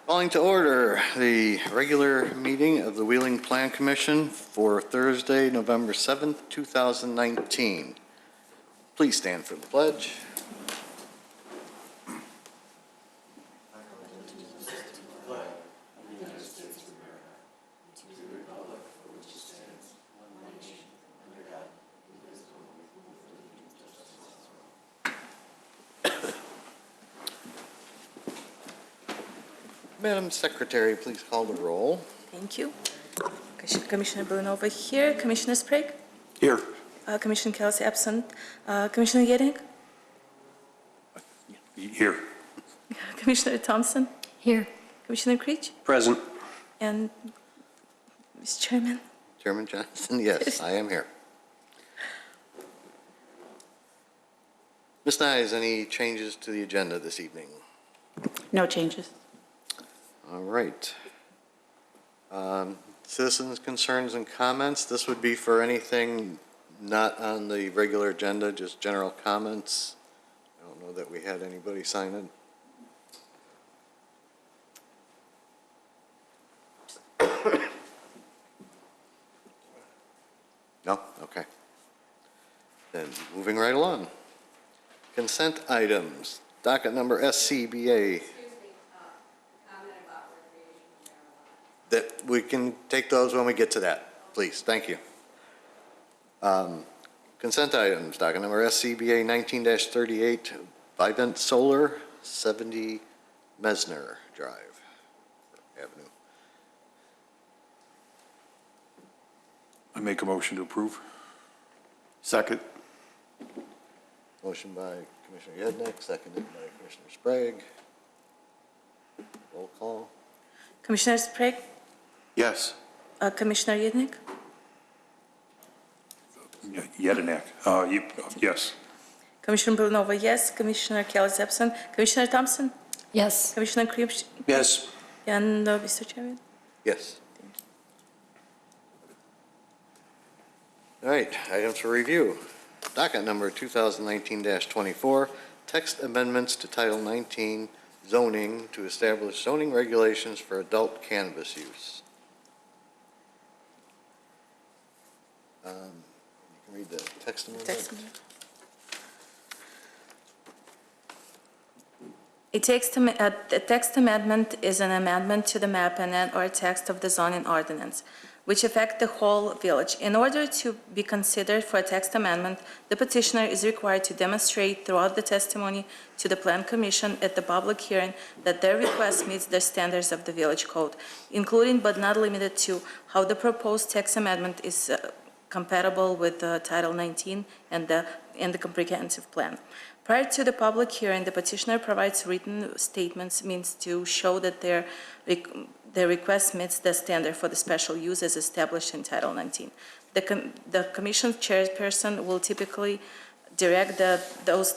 Calling to order the regular meeting of the Wheeling Plan Commission for Thursday, November 7th, 2019. Please stand for the pledge. Madam Secretary, please call the roll. Thank you. Commissioner Villanova here. Commissioner Sprague? Here. Commissioner Kelsey absent. Commissioner Yedink? Here. Commissioner Thompson? Here. Commissioner Creech? Present. And Mr. Chairman? Chairman Johnson, yes, I am here. Ms. Nyes, any changes to the agenda this evening? No changes. All right. Citizens' concerns and comments. This would be for anything not on the regular agenda, just general comments. I don't know that we had anybody sign it. No? Okay. Then moving right along. Consent items. Docket number SCBA. That we can take those when we get to that, please. Thank you. Consent items, docket number SCBA 19-38, Vivint Solar, 70 Mesner Drive, Avenue. I make a motion to approve. Second. Motion by Commissioner Yednick, seconded by Commissioner Sprague. Roll call. Commissioner Sprague? Yes. Commissioner Yednik? Yedinak. Yes. Commissioner Villanova, yes. Commissioner Kelsey absent. Commissioner Thompson? Yes. Commissioner Creech? Yes. And Mr. Chairman? Yes. All right, items for review. Docket number 2019-24, text amendments to Title 19 zoning to establish zoning regulations for adult cannabis use. You can read the text amendment. A text amendment is an amendment to the map and or text of the zoning ordinance, which affect the whole village. In order to be considered for a text amendment, the petitioner is required to demonstrate throughout the testimony to the Plan Commission at the public hearing that their request meets the standards of the village code, including but not limited to how the proposed text amendment is compatible with Title 19 and the comprehensive plan. Prior to the public hearing, the petitioner provides written statements means to show that their request meets the standard for the special use as established in Title 19. The Commission chairperson will typically direct those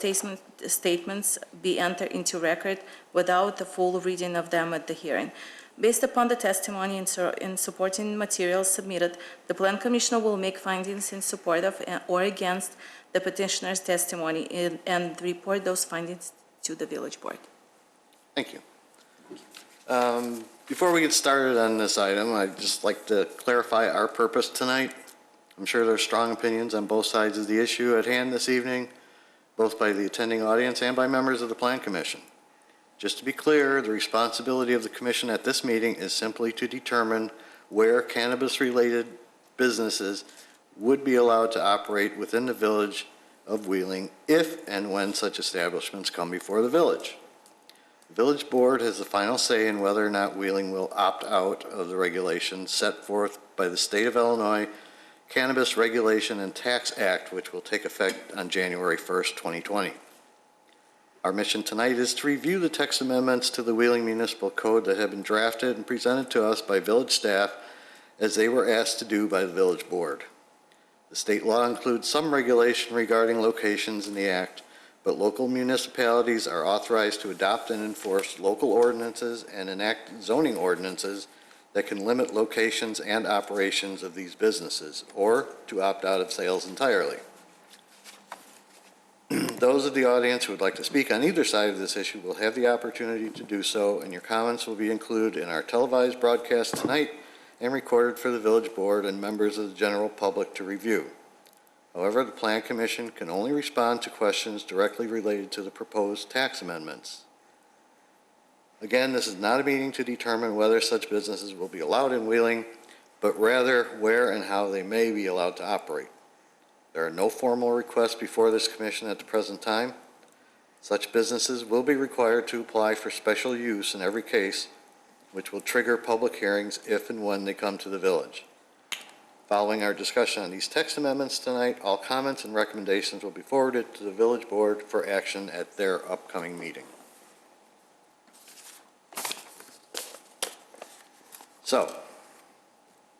statements be entered into record without the full reading of them at the hearing. Based upon the testimony and supporting materials submitted, the Plan Commissioner will make findings in support of or against the petitioner's testimony and report those findings to the village board. Thank you. Before we get started on this item, I'd just like to clarify our purpose tonight. I'm sure there's strong opinions on both sides of the issue at hand this evening, both by the attending audience and by members of the Plan Commission. Just to be clear, the responsibility of the Commission at this meeting is simply to determine where cannabis-related businesses would be allowed to operate within the village of Wheeling if and when such establishments come before the village. The village board has the final say in whether or not Wheeling will opt out of the regulations set forth by the State of Illinois Cannabis Regulation and Tax Act, which will take effect on January 1st, 2020. Our mission tonight is to review the text amendments to the Wheeling Municipal Code that have been drafted and presented to us by village staff as they were asked to do by the village board. The state law includes some regulation regarding locations in the act, but local municipalities are authorized to adopt and enforce local ordinances and enact zoning ordinances that can limit locations and operations of these businesses or to opt out of sales entirely. Those of the audience who would like to speak on either side of this issue will have the opportunity to do so, and your comments will be included in our televised broadcast tonight and recorded for the village board and members of the general public to review. However, the Plan Commission can only respond to questions directly related to the proposed tax amendments. Again, this is not a meeting to determine whether such businesses will be allowed in Wheeling, but rather where and how they may be allowed to operate. There are no formal requests before this commission at the present time. Such businesses will be required to apply for special use in every case, which will trigger public hearings if and when they come to the village. Following our discussion on these text amendments tonight, all comments and recommendations will be forwarded to the village board for action at their upcoming meeting. So,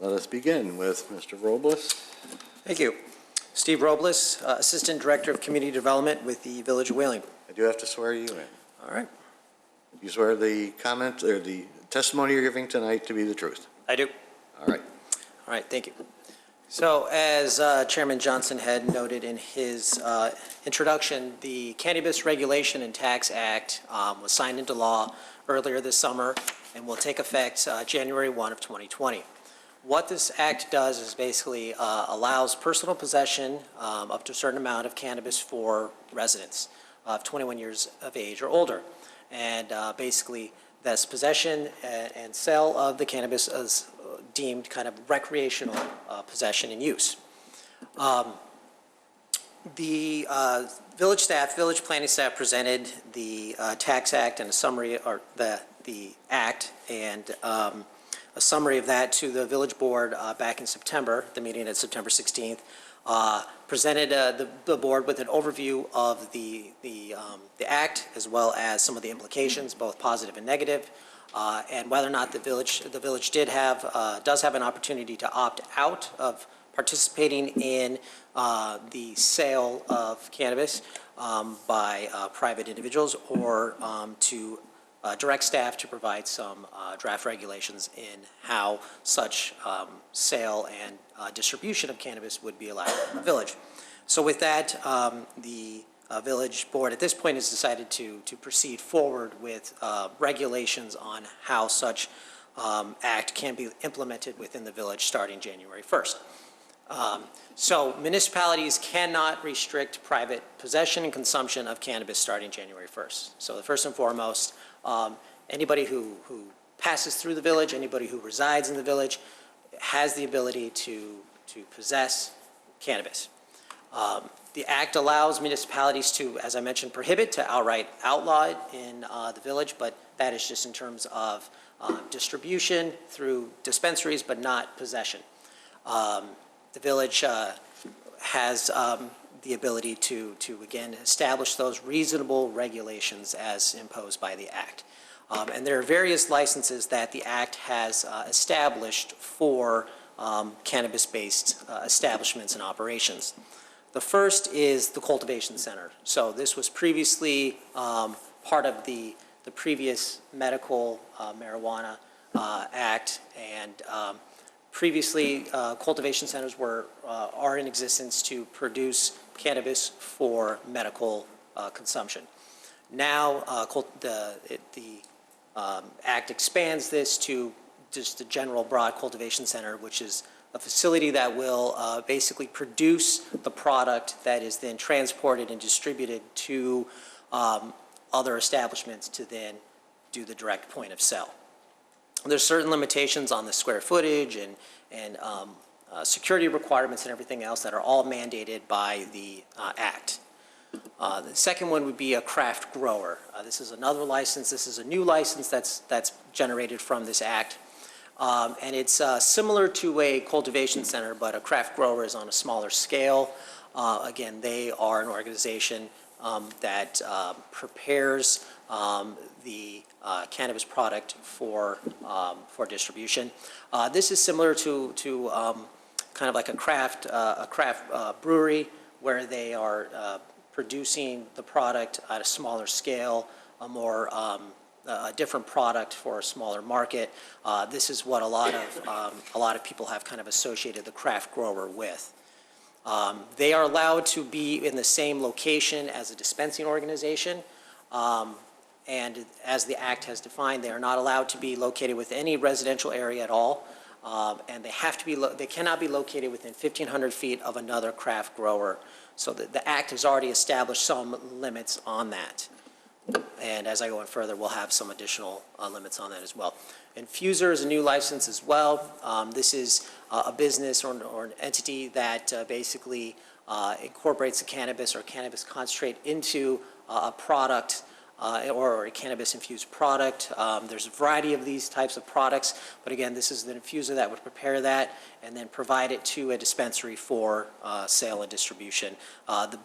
let us begin with Mr. Robles. Thank you. Steve Robles, Assistant Director of Community Development with the Village of Wheeling. I do have to swear you in. All right. You swear the comment or the testimony you're giving tonight to be the truth? I do. All right. All right, thank you. So as Chairman Johnson had noted in his introduction, the Cannabis Regulation and Tax Act was signed into law earlier this summer and will take effect January 1 of 2020. What this act does is basically allows personal possession up to a certain amount of cannabis for residents of 21 years of age or older. And basically, that's possession and sale of the cannabis is deemed kind of recreational possession and use. The village planning staff presented the tax act and a summary, or the act and a summary of that to the village board back in September, the meeting at September 16th, presented the board with an overview of the act as well as some of the implications, both positive and negative, and whether or not the village does have an opportunity to opt out of participating in the sale of cannabis by private individuals, or to direct staff to provide some draft regulations in how such sale and distribution of cannabis would be allowed in the village. So with that, the village board at this point has decided to proceed forward with regulations on how such act can be implemented within the village starting January 1st. So municipalities cannot restrict private possession and consumption of cannabis starting January 1st. So the first and foremost, anybody who passes through the village, anybody who resides in the village has the ability to possess cannabis. The act allows municipalities to, as I mentioned, prohibit, to outright outlaw it in the village, but that is just in terms of distribution through dispensaries, but not possession. The village has the ability to again establish those reasonable regulations as imposed by the act. And there are various licenses that the act has established for cannabis-based establishments and operations. The first is the cultivation center. So this was previously part of the previous medical marijuana act, and previously cultivation centers are in existence to produce cannabis for medical consumption. Now the act expands this to just the general broad cultivation center, which is a facility that will basically produce the product that is then transported and distributed to other establishments to then do the direct point of sale. There's certain limitations on the square footage and security requirements and everything else that are all mandated by the act. The second one would be a craft grower. This is another license. This is a new license that's generated from this act. And it's similar to a cultivation center, but a craft grower is on a smaller scale. Again, they are an organization that prepares the cannabis product for distribution. This is similar to kind of like a craft brewery, where they are producing the product at a smaller scale, a different product for a smaller market. This is what a lot of people have kind of associated the craft grower with. They are allowed to be in the same location as a dispensing organization. And as the Act has defined, they are not allowed to be located within any residential area at all. And they cannot be located within 1,500 feet of another craft grower. So the Act has already established some limits on that. And as I go on further, we'll have some additional limits on that as well. Infuser is a new license as well. This is a business or an entity that basically incorporates a cannabis or cannabis concentrate into a product or a cannabis-infused product. There's a variety of these types of products, but again, this is the infuser that would prepare that and then provide it to a dispensary for sale and distribution.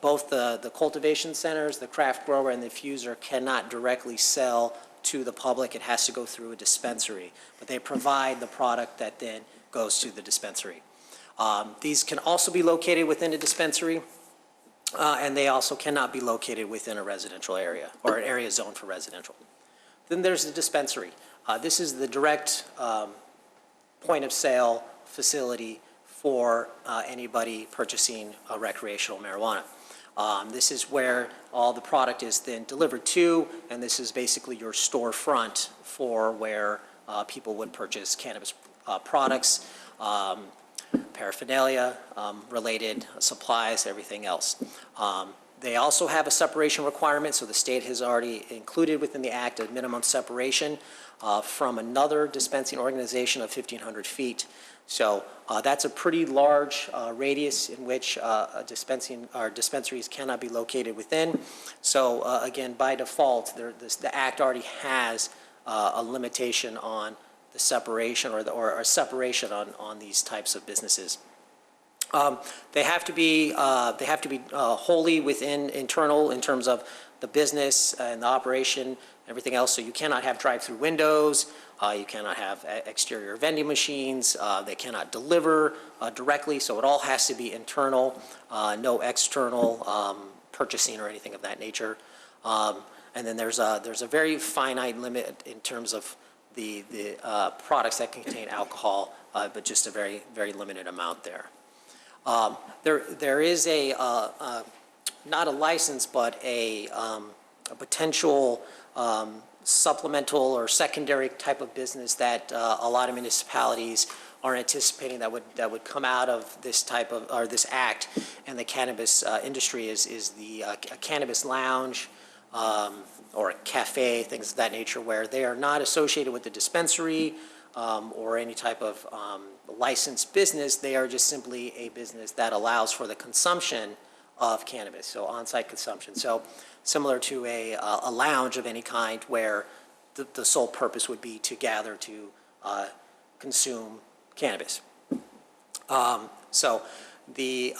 Both the cultivation centers, the craft grower, and the infuser cannot directly sell to the public. It has to go through a dispensary, but they provide the product that then goes to the dispensary. These can also be located within a dispensary. And they also cannot be located within a residential area or an area zoned for residential. Then there's the dispensary. This is the direct point of sale facility for anybody purchasing recreational marijuana. This is where all the product is then delivered to, and this is basically your storefront for where people would purchase cannabis products. Paraphernalia, related supplies, everything else. They also have a separation requirement, so the state has already included within the Act a minimum separation from another dispensing organization of 1,500 feet. So that's a pretty large radius in which dispensaries cannot be located within. So again, by default, the Act already has a limitation on the separation or a separation on these types of businesses. They have to be wholly within internal in terms of the business and the operation, everything else. So you cannot have drive-through windows. You cannot have exterior vending machines. They cannot deliver directly. So it all has to be internal, no external purchasing or anything of that nature. And then there's a very finite limit in terms of the products that contain alcohol, but just a very, very limited amount there. There is not a license, but a potential supplemental or secondary type of business that a lot of municipalities are anticipating that would come out of this type of, or this Act, and the cannabis industry is the a cannabis lounge, or a cafe, things of that nature, where they are not associated with the dispensary or any type of licensed business. They are just simply a business that allows for the consumption of cannabis, so on-site consumption. So similar to a lounge of any kind where the sole purpose would be to gather to consume cannabis. So the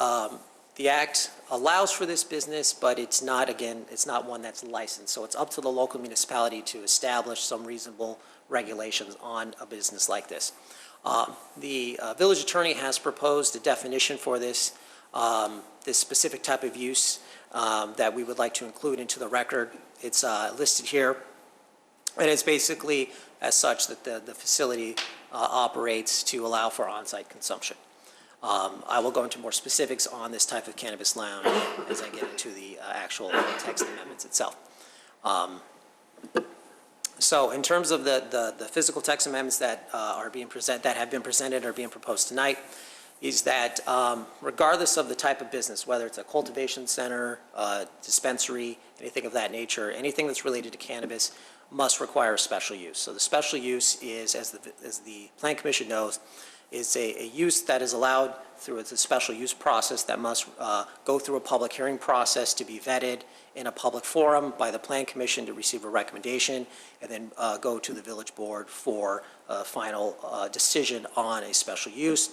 Act allows for this business, but it's not, again, it's not one that's licensed. So it's up to the local municipality to establish some reasonable regulations on a business like this. The village attorney has proposed a definition for this specific type of use that we would like to include into the record. It's listed here, and it's basically as such that the facility operates to allow for on-site consumption. I will go into more specifics on this type of cannabis lounge as I get into the actual text amendments itself. So in terms of the physical text amendments that have been presented or being proposed tonight, is that regardless of the type of business, whether it's a cultivation center, dispensary, anything of that nature, anything that's related to cannabis must require a special use. So the special use is, as the Plan Commission knows, is a use that is allowed through a special use process that must go through a public hearing process to be vetted in a public forum by the Plan Commission to receive a recommendation, and then go to the village board for a final decision on a special use.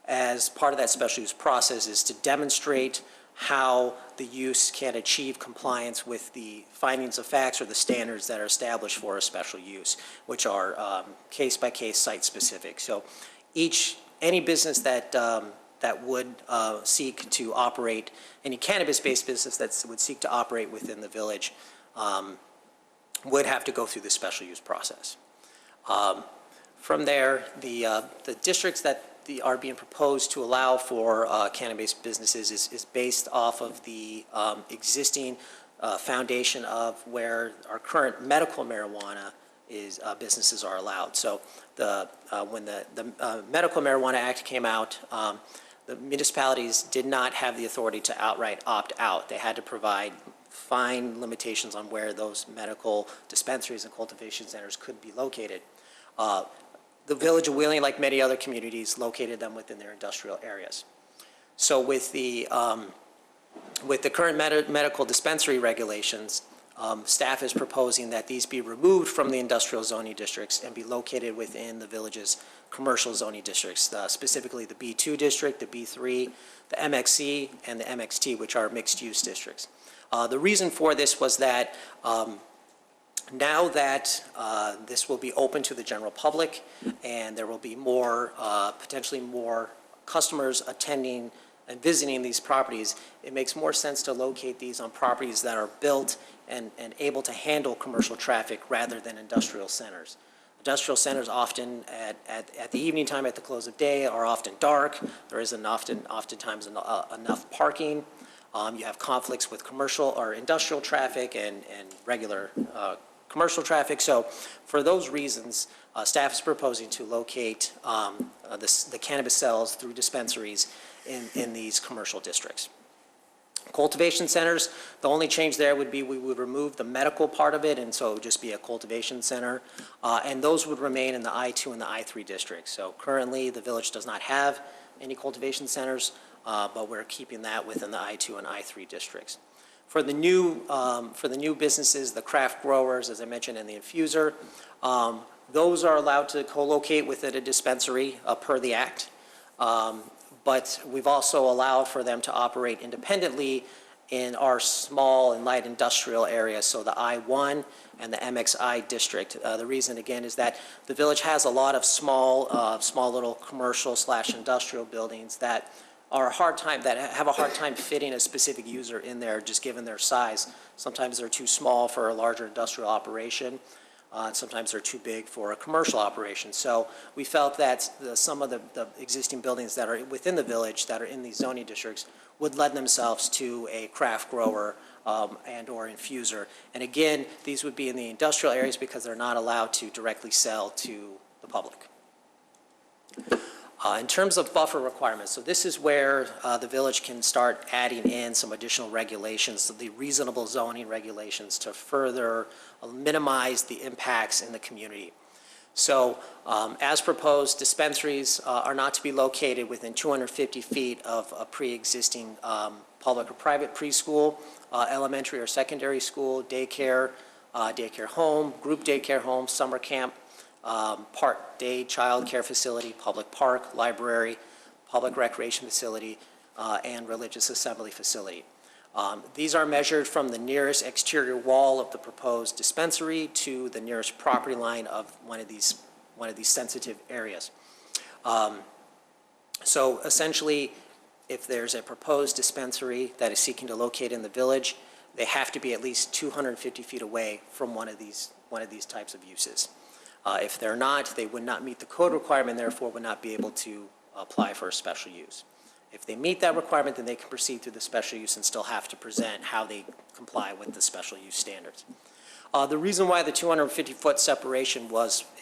As part of that special use process is to demonstrate how the use can achieve compliance with the findings of facts or the standards that are established for a special use, which are case-by-case, site-specific. So any business that would seek to operate, any cannabis-based business that would seek to operate within the village would have to go through the special use process. From there, the districts that are being proposed to allow for cannabis businesses is based off of the existing foundation of where our current medical marijuana is businesses are allowed. So when the Medical Marijuana Act came out, the municipalities did not have the authority to outright opt out. They had to provide fine limitations on where those medical dispensaries and cultivation centers could be located. The Village of Wheeling, like many other communities, located them within their industrial areas. So with the current medical dispensary regulations, staff is proposing that these be removed from the industrial zoning districts and be located within the village's commercial zoning districts, specifically the B2 district, the B3, the MXC, and the MXT, which are mixed-use districts. The reason for this was that now that this will be open to the general public and there will be more, potentially more customers attending and visiting these properties, it makes more sense to locate these on properties that are built and able to handle commercial traffic rather than industrial centers. Industrial centers often at the evening time, at the close of day, are often dark. There isn't oftentimes enough parking. You have conflicts with commercial or industrial traffic and regular commercial traffic. So for those reasons, staff is proposing to locate the cannabis sales through dispensaries in these commercial districts. Cultivation centers, the only change there would be we would remove the medical part of it, and so it would just be a cultivation center. And those would remain in the I2 and the I3 districts. So currently, the village does not have any cultivation centers, but we're keeping that within the I2 and I3 districts. For the new businesses, the craft growers, as I mentioned, and the infuser, those are allowed to co-locate within a dispensary per the Act. But we've also allowed for them to operate independently in our small and light industrial areas, so the I1 and the MXI district. The reason, again, is that the village has a lot of small little commercial/industrial buildings that have a hard time fitting a specific user in there, just given their size. Sometimes they're too small for a larger industrial operation. Sometimes they're too big for a commercial operation. So we felt that some of the existing buildings that are within the village that are in these zoning districts would lend themselves to a craft grower and or infuser. And again, these would be in the industrial areas because they're not allowed to directly sell to the public. In terms of buffer requirements, so this is where the village can start adding in some additional regulations, the reasonable zoning regulations, to further minimize the impacts in the community. So as proposed, dispensaries are not to be located within 250 feet of a pre-existing public or private preschool, elementary or secondary school, daycare, daycare home, group daycare home, summer camp, part day child care facility, public park, library, public recreation facility, and religious assembly facility. These are measured from the nearest exterior wall of the proposed dispensary to the nearest property line of one of these sensitive areas. So essentially, if there's a proposed dispensary that is seeking to locate in the village, they have to be at least 250 feet away from one of these types of uses. If they're not, they would not meet the code requirement, therefore would not be able to apply for a special use. If they meet that requirement, then they can proceed through the special use and still have to present how they comply with the special use standards. The reason why the 250-foot separation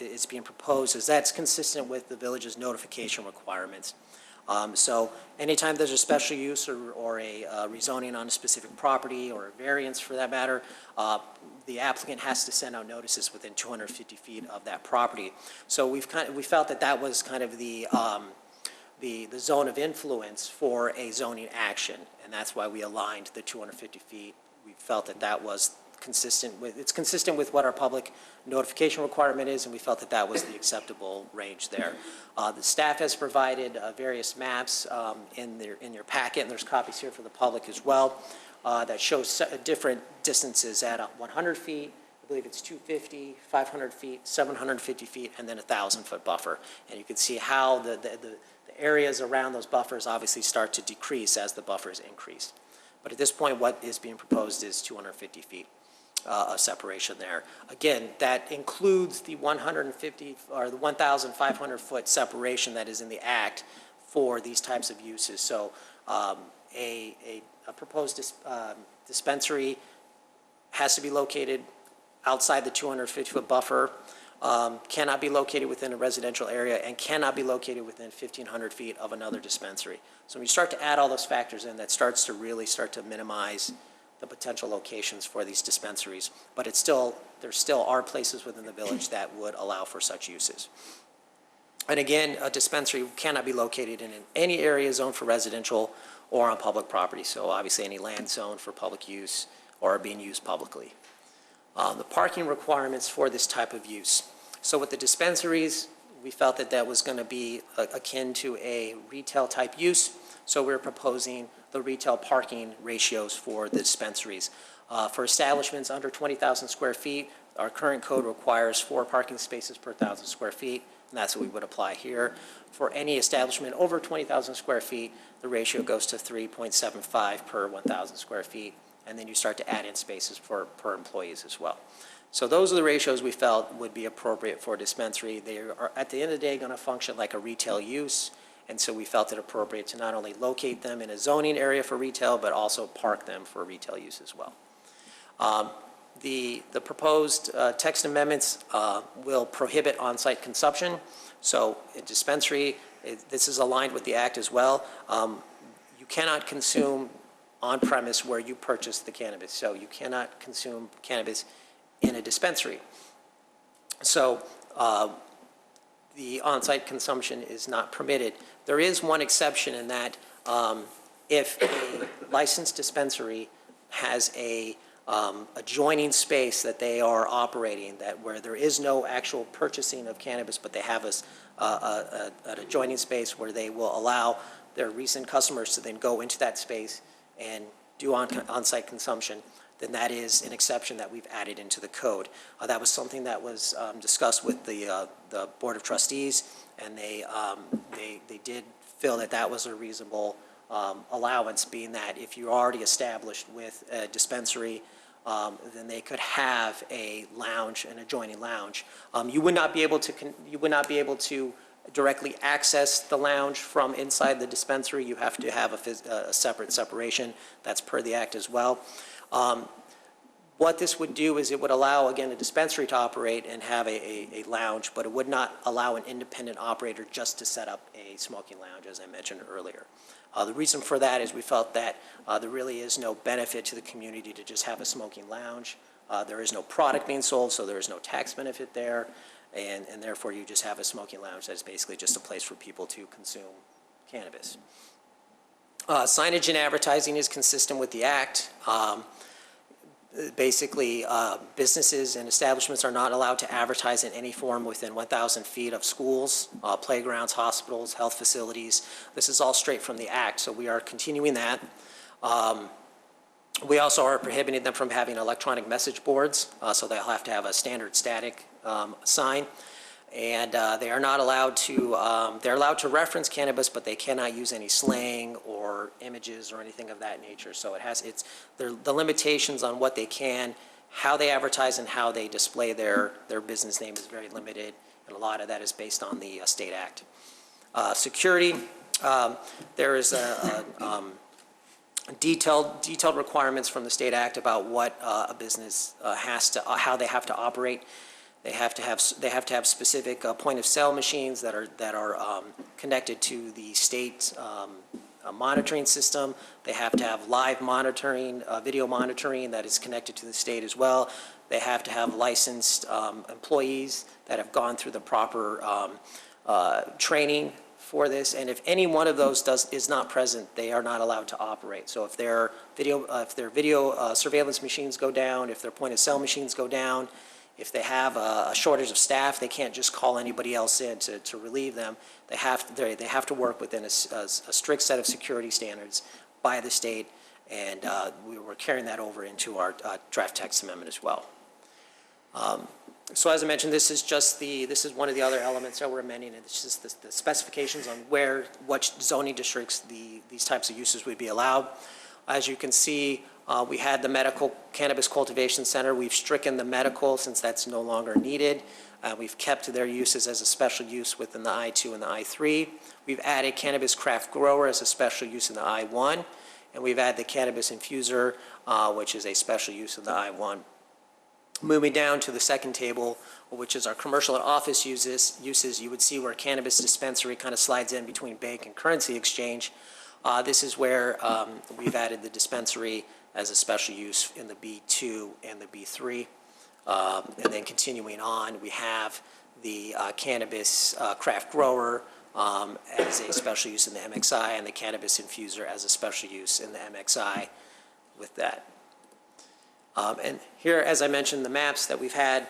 is being proposed is that's consistent with the village's notification requirements. So anytime there's a special use or a rezoning on a specific property or a variance for that matter, the applicant has to send out notices within 250 feet of that property. So we felt that was kind of the zone of influence for a zoning action, and that's why we aligned the 250 feet. We felt that was consistent with what our public notification requirement is, and we felt that was the acceptable range there. The staff has provided various maps in your packet, and there's copies here for the public as well, that shows different distances at 100 feet, I believe it's 250, 500 feet, 750 feet, and then a 1,000-foot buffer. And you can see how the areas around those buffers obviously start to decrease as the buffers increase. But at this point, what is being proposed is 250 feet. a separation there. Again, that includes the 150 or the 1,500-foot separation that is in the act for these types of uses. So a proposed dispensary has to be located outside the 250-foot buffer, cannot be located within a residential area, and cannot be located within 1,500 feet of another dispensary. So when you start to add all those factors in, that starts to really minimize the potential locations for these dispensaries. But there still are places within the village that would allow for such uses. And again, a dispensary cannot be located in any area zoned for residential or on public property. So obviously any land zoned for public use or being used publicly. The parking requirements for this type of use. So with the dispensaries, we felt that that was going to be akin to a retail type use. So we're proposing the retail parking ratios for the dispensaries. For establishments under 20,000 square feet, our current code requires 4 parking spaces per 1,000 square feet, and that's what we would apply here. For any establishment over 20,000 square feet, the ratio goes to 3.75 per 1,000 square feet, and then you start to add in spaces per employees as well. So those are the ratios we felt would be appropriate for a dispensary. They are, at the end of the day, going to function like a retail use, and so we felt it appropriate to not only locate them in a zoning area for retail, but also park them for retail use as well. The proposed text amendments will prohibit on-site consumption. So a dispensary, this is aligned with the act as well. You cannot consume on-premise where you purchase the cannabis. So you cannot consume cannabis in a dispensary. So the on-site consumption is not permitted. There is one exception in that if a licensed dispensary has a adjoining space that they are operating, where there is no actual purchasing of cannabis, but they have an adjoining space where they will allow their recent customers to then go into that space and do on-site consumption, then that is an exception that we've added into the code. That was something that was discussed with the Board of Trustees, and they did feel that that was a reasonable allowance, being that if you're already established with a dispensary, then they could have a lounge, an adjoining lounge. You would not be able to directly access the lounge from inside the dispensary. You have to have a separate separation. That's per the act as well. What this would do is it would allow, again, a dispensary to operate and have a lounge, but it would not allow an independent operator just to set up a smoking lounge, as I mentioned earlier. The reason for that is we felt that there really is no benefit to the community to just have a smoking lounge. There is no product being sold, so there is no tax benefit there, and therefore you just have a smoking lounge that is basically just a place for people to consume cannabis. Signage and advertising is consistent with the act. Basically, businesses and establishments are not allowed to advertise in any form within 1,000 feet of schools, playgrounds, hospitals, health facilities. This is all straight from the act, so we are continuing that. We also are prohibiting them from having electronic message boards, so they'll have to have a standard static sign. And they are not allowed to, they're allowed to reference cannabis, but they cannot use any slang or images or anything of that nature. So the limitations on what they can, how they advertise and how they display their business name is very limited, and a lot of that is based on the state act. Security, there is detailed requirements from the state act about what a business how they have to operate. They have to have specific point of sale machines that are connected to the state monitoring system. They have to have live monitoring, video monitoring that is connected to the state as well. They have to have licensed employees that have gone through the proper training for this. And if any one of those is not present, they are not allowed to operate. So if their video surveillance machines go down, if their point of sale machines go down, if they have a shortage of staff, they can't just call anybody else in to relieve them. They have to work within a strict set of security standards by the state, and we're carrying that over into our draft text amendment as well. So as I mentioned, this is one of the other elements that we're amending, and it's just the specifications on what zoning districts these types of uses would be allowed. As you can see, We had the medical cannabis cultivation center. We've stricken the medical since that's no longer needed. We've kept their uses as a special use within the I-2 and the I-3. We've added cannabis craft grower as a special use in the I-1, and we've added the cannabis infuser, which is a special use in the I-1. Moving down to the second table, which is our commercial and office uses, you would see where cannabis dispensary kind of slides in between bank and currency exchange. This is where we've added the dispensary as a special use in the B2 and the B3. And then continuing on, we have the cannabis craft grower as a special use in the MXI, and the cannabis infuser as a special use in the MXI with that. And here, as I mentioned, the maps that we've had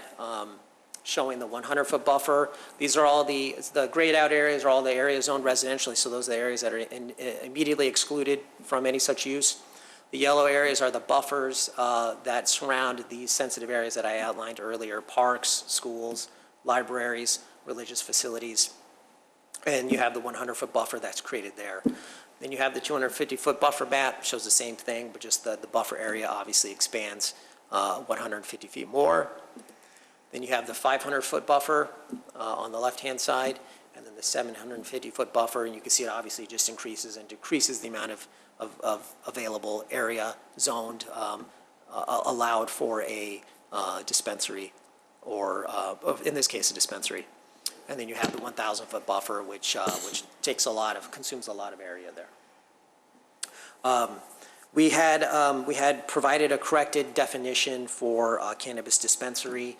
showing the 100-foot buffer. These are all the grayed out areas are all the areas zoned residentially, so those are the areas that are immediately excluded from any such use. The yellow areas are the buffers that surround these sensitive areas that I outlined earlier: parks, schools, libraries, religious facilities. And you have the 100-foot buffer that's created there. Then you have the 250-foot buffer map, shows the same thing, but just the buffer area obviously expands 150 feet more. Then you have the 500-foot buffer on the left-hand side, and then the 750-foot buffer, and you can see it obviously just increases and decreases the amount of available area zoned, allowed for a dispensary, or in this case, a dispensary. And then you have the 1,000-foot buffer, which consumes a lot of area there. We had provided a corrected definition for cannabis dispensary.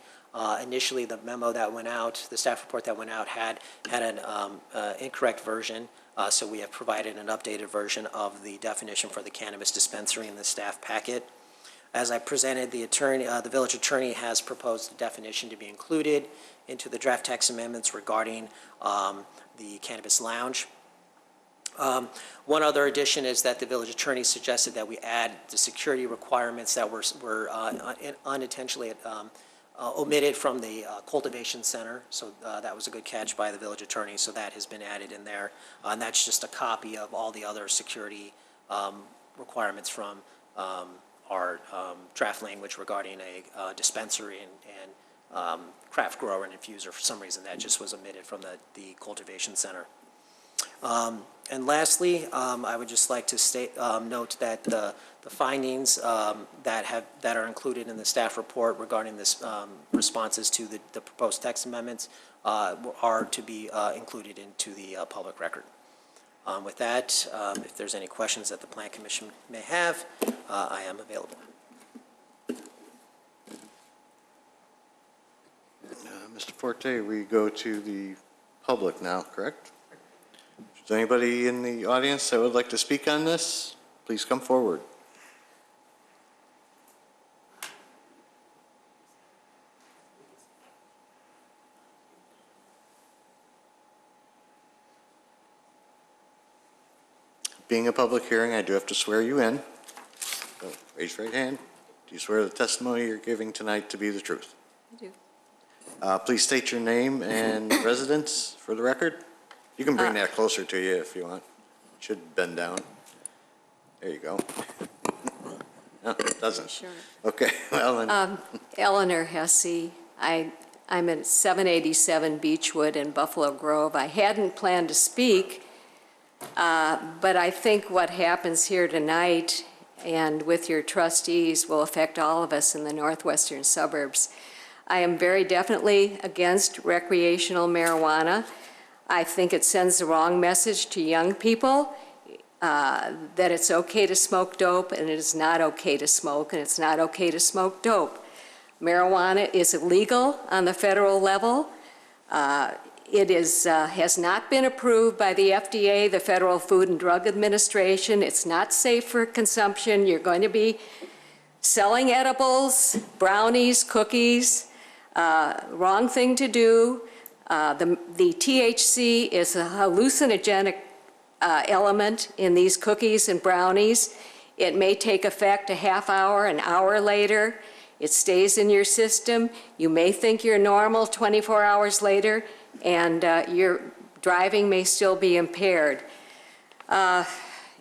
Initially, the memo that went out, the staff report that went out had an incorrect version. So we have provided an updated version of the definition for the cannabis dispensary in the staff packet. As I presented, the village attorney has proposed a definition to be included into the draft text amendments regarding the cannabis lounge. One other addition is that the village attorney suggested that we add the security requirements that were unintentionally omitted from the cultivation center. So that was a good catch by the village attorney, so that has been added in there. And that's just a copy of all the other security requirements from our draft language regarding a dispensary and craft grower and infuser. For some reason, that just was omitted from the cultivation center. And lastly, I would just like to note that the findings that are included in the staff report regarding this responses to the proposed text amendments are to be included into the public record. With that, if there's any questions that the Plan Commission may have, I am available. Mr. Forte, we go to the public now, correct? Is there anybody in the audience that would like to speak on this? Please come forward. Being a public hearing, I do have to swear you in. So raise your right hand. Do you swear the testimony you're giving tonight to be the truth? I do. Please state your name and residence for the record. You can bring that closer to you if you want. Should bend down. There you go. No, it doesn't. Sure. Okay, well then. Eleanor Hesse. I'm at 787 Beechwood in Buffalo Grove. I hadn't planned to speak, but I think what happens here tonight and with your trustees will affect all of us in the northwestern suburbs. I am very definitely against recreational marijuana. I think it sends the wrong message to young people that it's okay to smoke dope and it is not okay to smoke, and it's not okay to smoke dope. Marijuana is illegal on the federal level. It has not been approved by the FDA, the Federal Food and Drug Administration. It's not safe for consumption. You're going to be selling edibles, brownies, cookies. Wrong thing to do. The THC is a hallucinogenic element in these cookies and brownies. It may take effect a half hour, an hour later. It stays in your system. You may think you're normal 24 hours later, and your driving may still be impaired.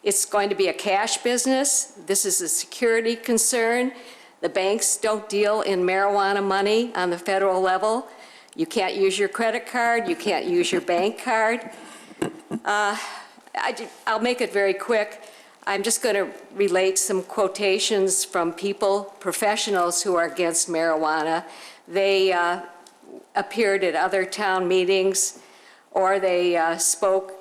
It's going to be a cash business. This is a security concern. The banks don't deal in marijuana money on the federal level. You can't use your credit card. You can't use your bank card. I'll make it very quick. I'm just going to relate some quotations from people, professionals who are against marijuana. They appeared at other town meetings, or they spoke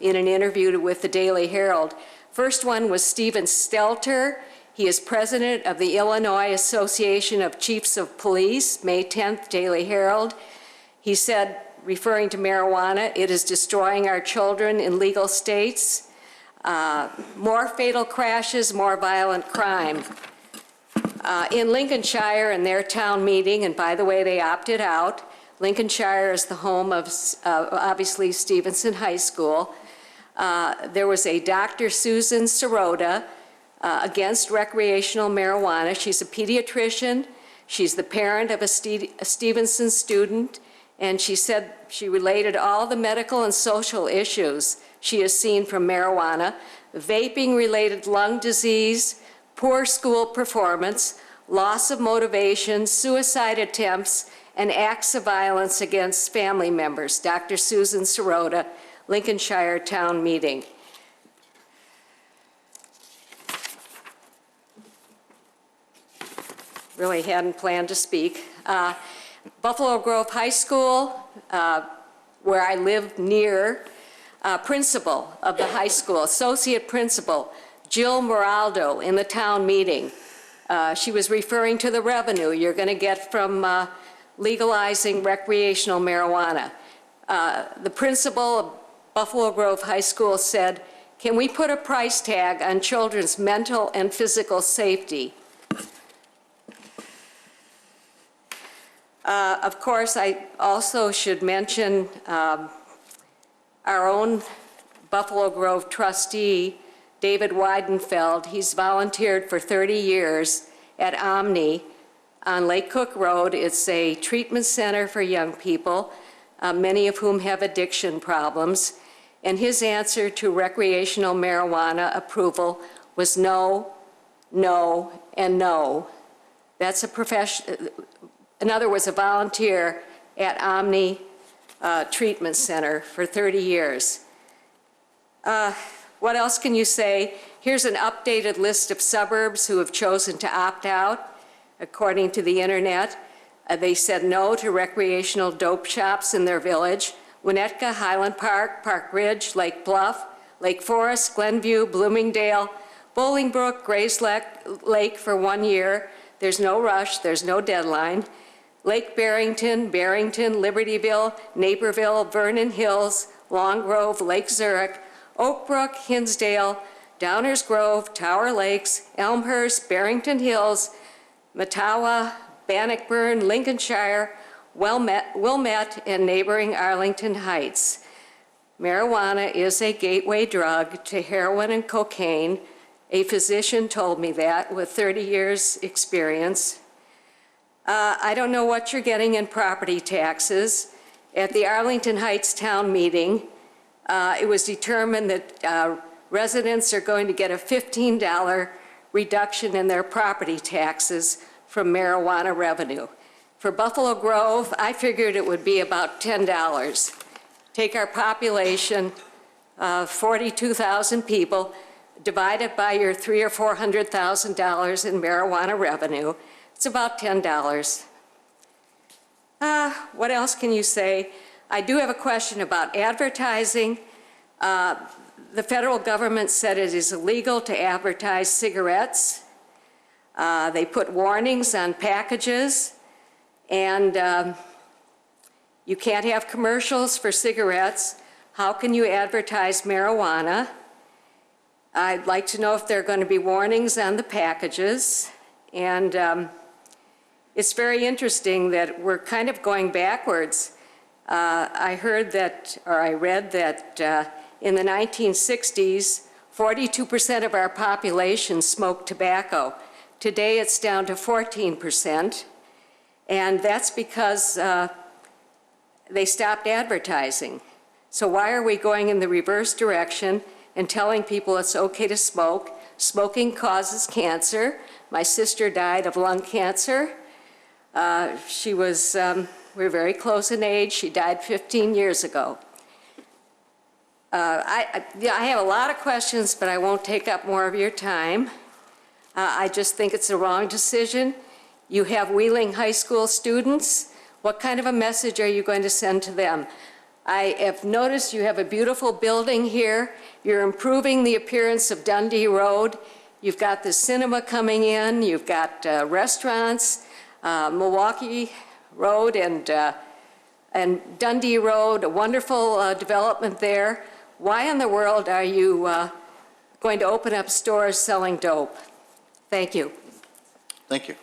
in an interview with the Daily Herald. First one was Stephen Stelter. He is president of the Illinois Association of Chiefs of Police, May 10th, Daily Herald. He said, referring to marijuana, it is destroying our children in legal states. More fatal crashes, more violent crime. In Lincolnshire, in their town meeting, and by the way, they opted out, Lincolnshire is the home of, obviously, Stevenson High School. There was a Dr. Susan Sirota against recreational marijuana. She's a pediatrician. She's the parent of a Stevenson student, and she said she related all the medical and social issues she has seen from marijuana: vaping-related lung disease, poor school performance, loss of motivation, suicide attempts, and acts of violence against family members. Dr. Susan Sirota, Lincolnshire Town Meeting. Really hadn't planned to speak. Buffalo Grove High School, where I live near, principal of the high school, associate principal, Jill Moraldo, in the town meeting. She was referring to the revenue you're going to get from legalizing recreational marijuana. The principal of Buffalo Grove High School said, "Can we put a price tag on children's mental and physical safety?" Of course, I also should mention our own Buffalo Grove trustee, David Weidenfeld. He's volunteered for 30 years at Omni on Lake Cook Road. It's a treatment center for young people, many of whom have addiction problems. And his answer to recreational marijuana approval was no, no, and no. That's a profession. In other words, a volunteer at Omni Treatment Center for 30 years. What else can you say? Here's an updated list of suburbs who have chosen to opt out. According to the internet, they said no to recreational dope shops in their village: Winnetka, Highland Park, Park Ridge, Lake Bluff, Lake Forest, Glenview, Bloomingdale, Bolingbrook, Grays Lake for 1 year. There's no rush, there's no deadline. Lake Barrington, Libertyville, Naperville, Vernon Hills, Long Grove, Lake Zurich, Oak Brook, Hinsdale, Downers Grove, Tower Lakes, Elmhurst, Barrington Hills, Mattawa, Bannockburn, Lincolnshire, Wilmette, and neighboring Arlington Heights. Marijuana is a gateway drug to heroin and cocaine. A physician told me that with 30 years experience. I don't know what you're getting in property taxes. At the Arlington Heights town meeting, it was determined that residents are going to get a $15 reduction in their property taxes from marijuana revenue. For Buffalo Grove, I figured it would be about $10. Take our population, 42,000 people, divide it by your $300,000 or $400,000 in marijuana revenue. It's about $10. What else can you say? I do have a question about advertising. The federal government said it is illegal to advertise cigarettes. They put warnings on packages, and you can't have commercials for cigarettes. How can you advertise marijuana? I'd like to know if there are going to be warnings on the packages. And it's very interesting that we're kind of going backwards. I heard that, or I read that in the 1960s, 42% of our population smoked tobacco. Today it's down to 14%, and that's because they stopped advertising. So why are we going in the reverse direction? and telling people it's okay to smoke. Smoking causes cancer. My sister died of lung cancer. We were very close in age. She died 15 years ago. I have a lot of questions, but I won't take up more of your time. I just think it's the wrong decision. You have Wheeling High School students. What kind of a message are you going to send to them? I have noticed you have a beautiful building here. You're improving the appearance of Dundee Road. You've got the cinema coming in. You've got restaurants, Milwaukee Road and Dundee Road, a wonderful development there. Why in the world are you going to open up stores selling dope? Thank you. Thank you.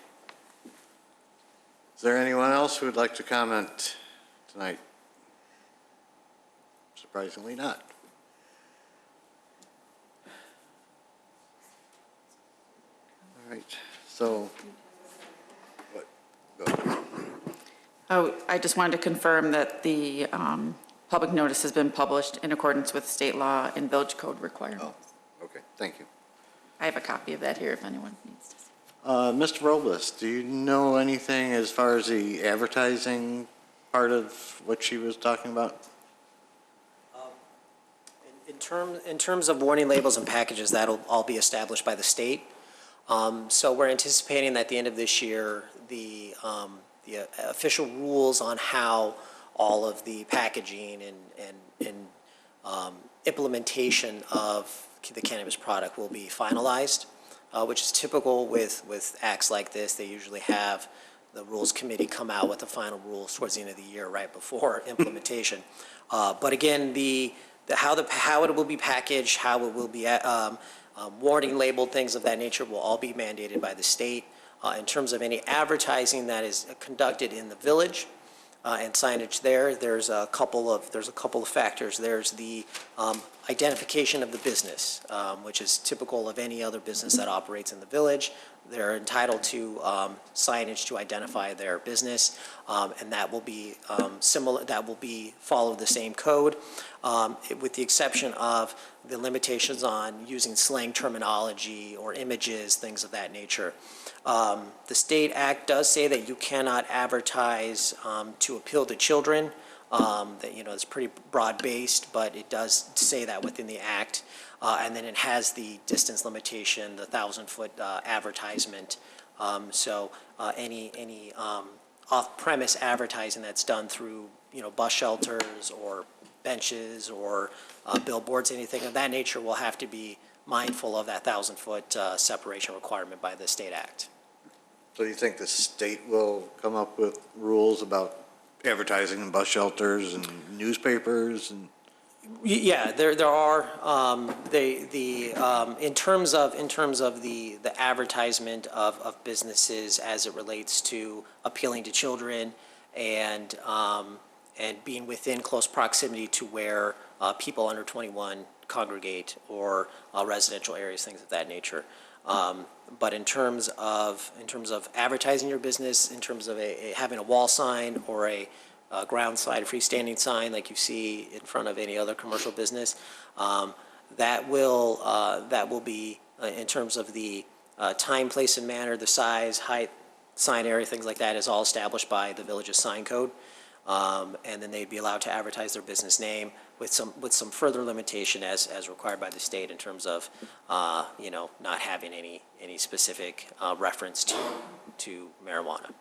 Is there anyone else who would like to comment tonight? Surprisingly not. All right, so, what? Go. Oh, I just wanted to confirm that the public notice has been published in accordance with state law and village code requirements. Oh, okay, thank you. I have a copy of that here if anyone needs to see. Mr. Robles, do you know anything as far as the advertising part of what she was talking about? In terms of warning labels and packages, that'll all be established by the state. So we're anticipating that at the end of this year, the official rules on how all of the packaging and implementation of the cannabis product will be finalized, which is typical with acts like this. They usually have the rules committee come out with the final rules towards the end of the year, right before implementation. But again, how it will be packaged, how it will be warning labeled, things of that nature will all be mandated by the state. In terms of any advertising that is conducted in the village and signage there's a couple of factors. There's the identification of the business, which is typical of any other business that operates in the village. They're entitled to signage to identify their business, and that will be similar. That will be follow the same code, with the exception of the limitations on using slang terminology or images, things of that nature. The state act does say that you cannot advertise to appeal to children. That it's pretty broad-based, but it does say that within the act. And then it has the distance limitation, the 1,000-foot advertisement. So any off-premise advertising that's done through bus shelters or benches or billboards, anything of that nature, will have to be mindful of that 1,000-foot separation requirement by the state act. So you think the state will come up with rules about advertising in bus shelters and newspapers and? Yeah, there are, in terms of the advertisement of businesses as it relates to appealing to children and being within close proximity to where people under 21 congregate or residential areas, things of that nature. But in terms of advertising your business, in terms of having a wall sign or a ground sign, a freestanding sign like you see in front of any other commercial business, that will be in terms of the time, place, and manner, the size, height, sign area, things like that is all established by the village's sign code, and then they'd be allowed to advertise their business name with some further limitation as required by the state in terms of not having any specific reference to marijuana.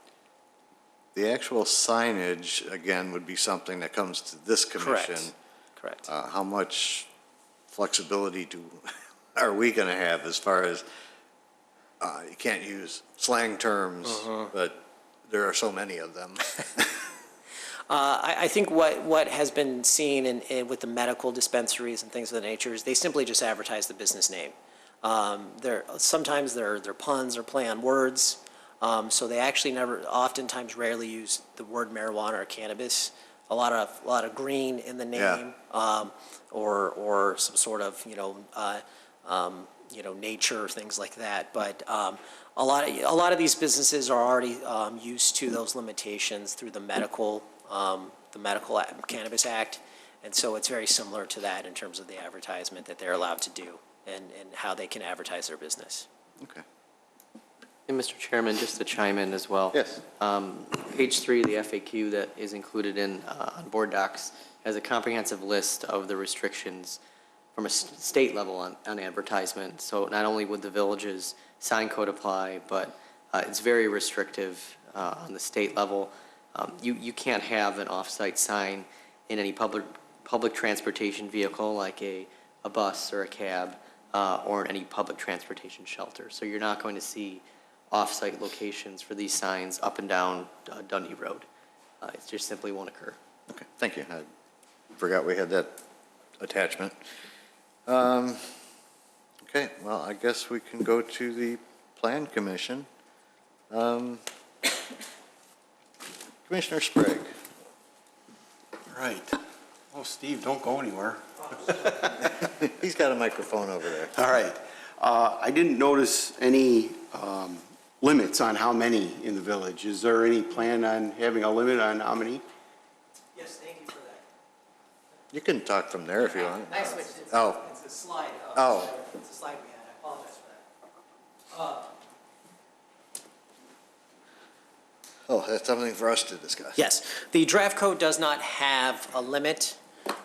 The actual signage, again, would be something that comes to this commission. Correct. How much flexibility are we going to have as far as, you can't use slang terms, but there are so many of them. I think what has been seen with the medical dispensaries and things of that nature is they simply just advertise the business name. Sometimes they're puns or play on words. So they actually oftentimes rarely use the word marijuana or cannabis. A lot of green in the name, or some sort of nature, things like that. But a lot of these businesses are already used to those limitations through the medical Cannabis Act, And so it's very similar to that in terms of the advertisement that they're allowed to do and how they can advertise their business. Okay. And Mr. Chairman, just to chime in as well. Yes. Page 3 of the FAQ that is included in on board docs has a comprehensive list of the restrictions from a state level on advertisement. So not only would the village's sign code apply, but it's very restrictive on the state level. You can't have an off-site sign in any public transportation vehicle like a bus or a cab or in any public transportation shelter. So you're not going to see off-site locations for these signs up and down Dundee Road. It just simply won't occur. Okay, thank you. I forgot we had that attachment. Okay, well, I guess we can go to the Plan Commission. Commissioner Sprague. Right. Oh, Steve, don't go anywhere. He's got a microphone over there. All right. I didn't notice any limits on how many in the village. Is there any plan on having a limit on how many? Yes, thank you for that. You can talk from there if you want. I switched it. Oh. It's a slide. Oh. It's a slide we had. I apologize for that. Oh, that's something for us to discuss. Yes, the draft code does not have a limit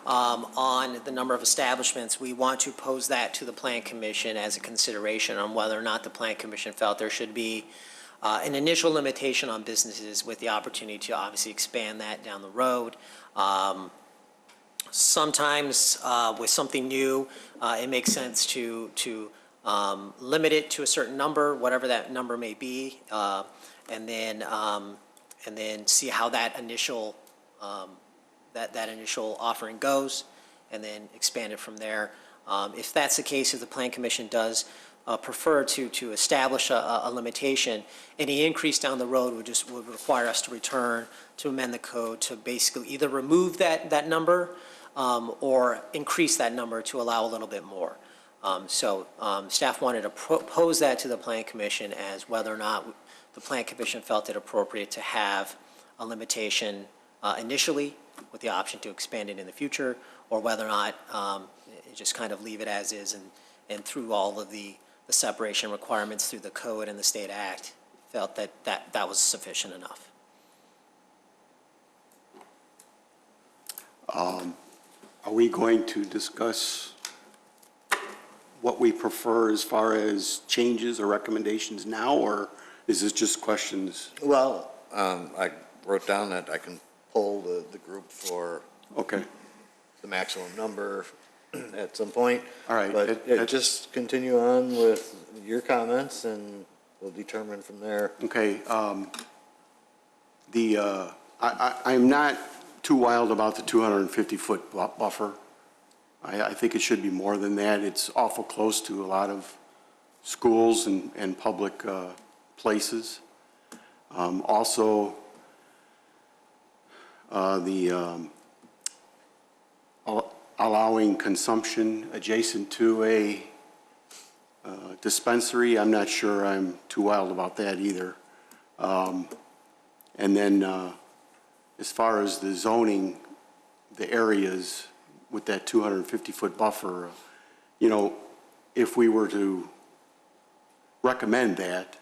on the number of establishments. We want to pose that to the Plan Commission as a consideration on whether or not the Plan Commission felt there should be an initial limitation on businesses with the opportunity to obviously expand that down the road. Sometimes with something new, it makes sense to limit it to a certain number, whatever that number may be, and then see how that initial that initial offering goes, and then expand it from there. If that's the case, if the Plan Commission does prefer to establish a limitation, any increase down the road would require us to return to amend the code to basically either remove that number or increase that number to allow a little bit more. So staff wanted to propose that to the Plan Commission as whether or not the Plan Commission felt it appropriate to have a limitation initially with the option to expand it in the future, or whether or not just kind of leave it as is and through all of the separation requirements through the code and the state act, felt that was sufficient enough. Are we going to discuss what we prefer as far as changes or recommendations now, or is this just questions? Well, I wrote down that I can poll the group for Okay. the maximum number at some point. All right. But just continue on with your comments and we'll determine from there. Okay. I'm not too wild about the 250-foot buffer. I think it should be more than that. It's awful close to a lot of schools and public places. Also, allowing consumption adjacent to a dispensary, I'm not sure I'm too wild about that either. And then as far as the zoning, the areas with that 250-foot buffer, you know, if we were to recommend that,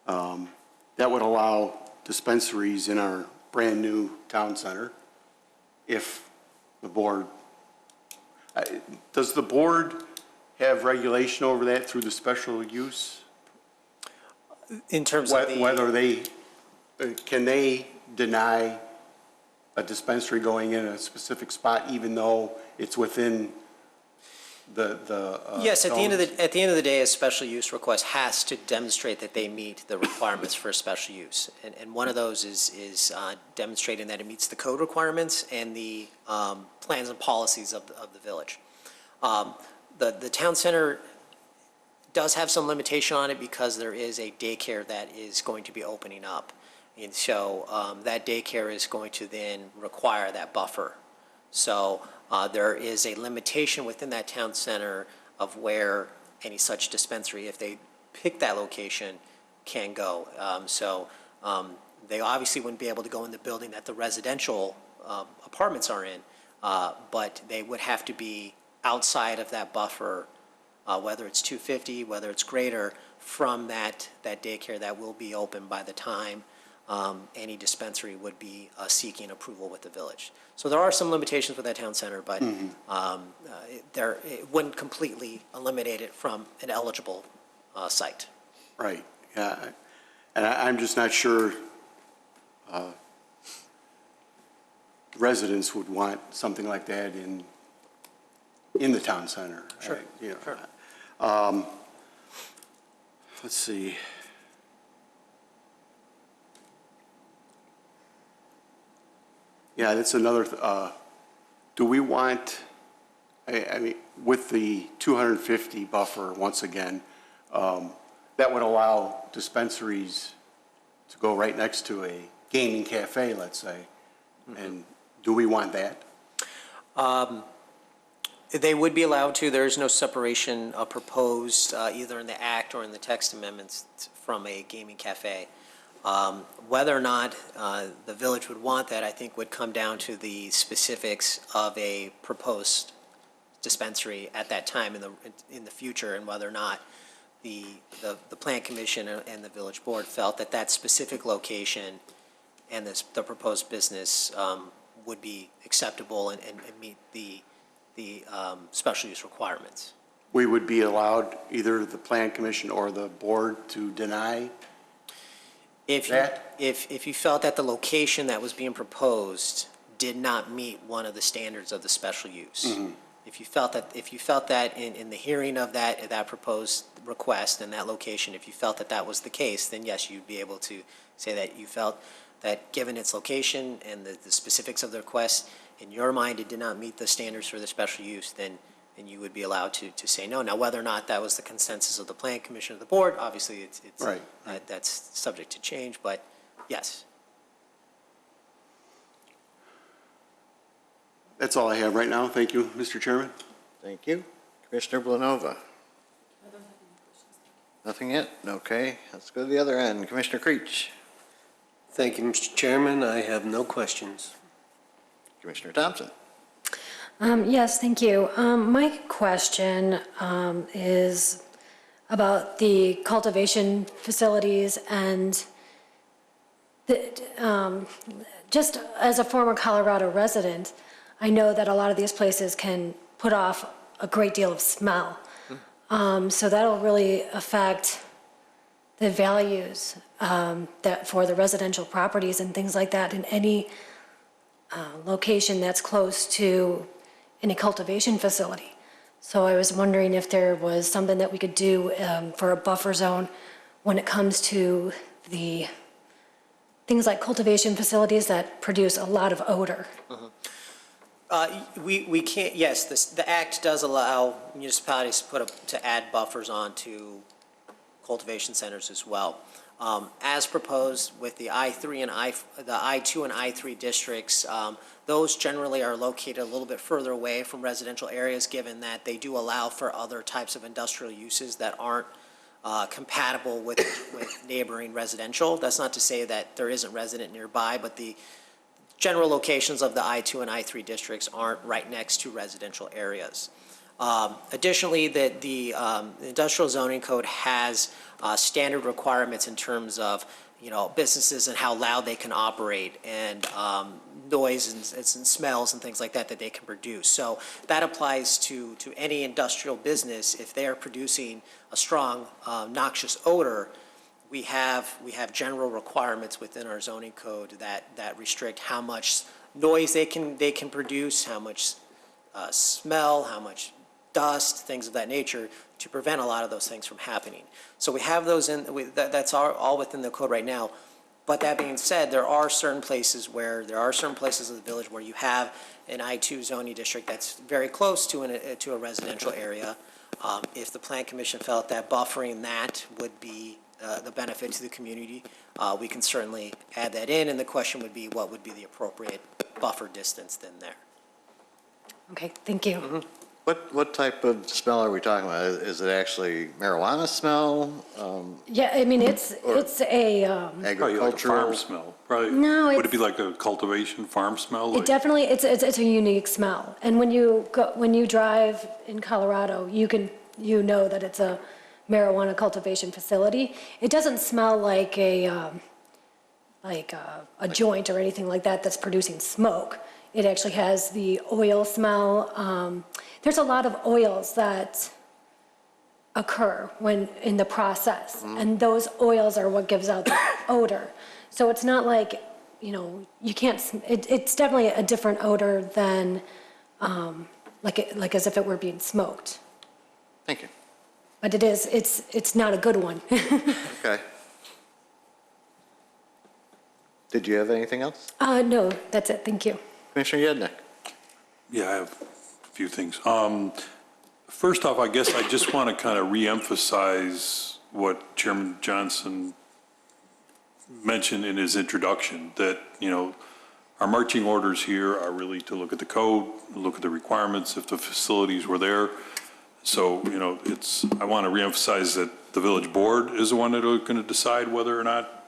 that would allow dispensaries in our brand-new town center if the board, does the board have regulation over that through the special use? In terms of the... Whether they, can they deny a dispensary going in a specific spot even though it's within the Yes, at the end zones? of the day, a special use request has to demonstrate that they meet the requirements for a special use. And one of those is demonstrating that it meets the code requirements and the plans and policies of the village. The town center does have some limitation on it because there is a daycare that is going to be opening up. And so that daycare is going to then require that buffer. So there is a limitation within that town center of where any such dispensary, if they pick that location, can go. They obviously wouldn't be able to go in the building that the residential apartments are in, but they would have to be outside of that buffer, whether it's 250, whether it's greater, from that daycare that will be open by the time any dispensary would be seeking approval with the village. So there are some limitations with that town center, but it wouldn't completely eliminate it from an eligible site. Right, yeah. And I'm just not sure residents would want something like that in the town center. Sure, You know, sure. Let's see. Yeah, that's another, do we want, I mean, with the 250 buffer, once again, that would allow dispensaries to go right next to a gaming cafe, let's say. And do we want that? They would be allowed to. There is no separation proposed either in the act or in the text amendments from a gaming cafe. Whether or not the village would want that, I think, would come down to the specifics of a proposed dispensary at that time in the future, and whether or not the Plan Commission and the village board felt that that specific location and the proposed business would be acceptable and meet the special use requirements. We would be allowed, either the Plan Commission or the board, to deny If you felt that the location that was being proposed did not meet one of the standards of the special use. If you felt that in the hearing of that proposed request and that location, if you felt that that was the case, then yes, you'd be able to say that you felt that given its location and the specifics of the request, in your mind, it did not meet the standards for the special use, then you would be allowed to say no. Now, whether or not that was the consensus of the Plan Commission or the board, obviously, it's Right. That's subject to change, but yes. That's all I have right now. Thank you, Mr. Chairman. Thank you. Commissioner Blanova? Nothing yet? Okay, let's go to the other end. Commissioner Creech? Thank you, Mr. Chairman. I have no questions. Commissioner Thompson? Yes, thank you. My question is about the cultivation facilities and just as a former Colorado resident, I know that a lot of these places can put off a great deal of smell. So that'll really affect the values that for the residential properties and things like that in any location that's close to any cultivation facility. So I was wondering if there was something that we could do for a buffer zone when it comes to the things like cultivation facilities that produce a lot of odor. We can't, yes, the act does allow municipalities to add buffers onto cultivation centers as well. As proposed with the I2 and I3 districts, those generally are located a little bit further away from residential areas, given that they do allow for other types of industrial uses that aren't compatible with neighboring residential. That's not to say that there isn't resident nearby, but the general locations of the I2 and I3 districts aren't right next to residential areas. Additionally, the industrial zoning code has standard requirements in terms of, businesses and how loud they can operate and noise and smells and things like that they can produce. So that applies to any industrial business. If they are producing a strong noxious odor, we have general requirements within our zoning code that restrict how much noise they can produce, how much smell, how much dust, things of that nature, to prevent a lot of those things from happening. So we have those that's all within the code right now. But that being said, there are certain places of the village where you have an I2 zoning district that's very close to a residential area. If the Plan Commission felt that buffering that would be the benefit to the community, we can certainly add that in, and the question would be, what would be the appropriate buffer distance then there? Okay, thank you. What type of smell are we talking about? Is it actually marijuana smell? Yeah, I mean, it's a, Probably like a Agricultural? farm smell, probably. No, Would it be it's- like a cultivation farm smell? it like- definitely, it's a unique smell. And when you drive in Colorado, you know that it's a marijuana cultivation facility. It doesn't smell like a joint or anything like that that's producing smoke. It actually has the oil smell. There's a lot of oils that occur when in the process, and those oils are what gives out the odor. So it's not like, you can't. It's definitely a different odor than like as if it were being smoked. Thank you. But it's not a good one. Okay. Did you have anything else? No, that's it. Thank you. Commissioner Yednick? Yeah, I have a few things. First off, I guess I just want to kind of reemphasize what Chairman Johnson mentioned in his introduction, that, our marching orders here are really to look at the code, look at the requirements, if the facilities were there. So, I want to reemphasize that the village board is the one that are going to decide whether or not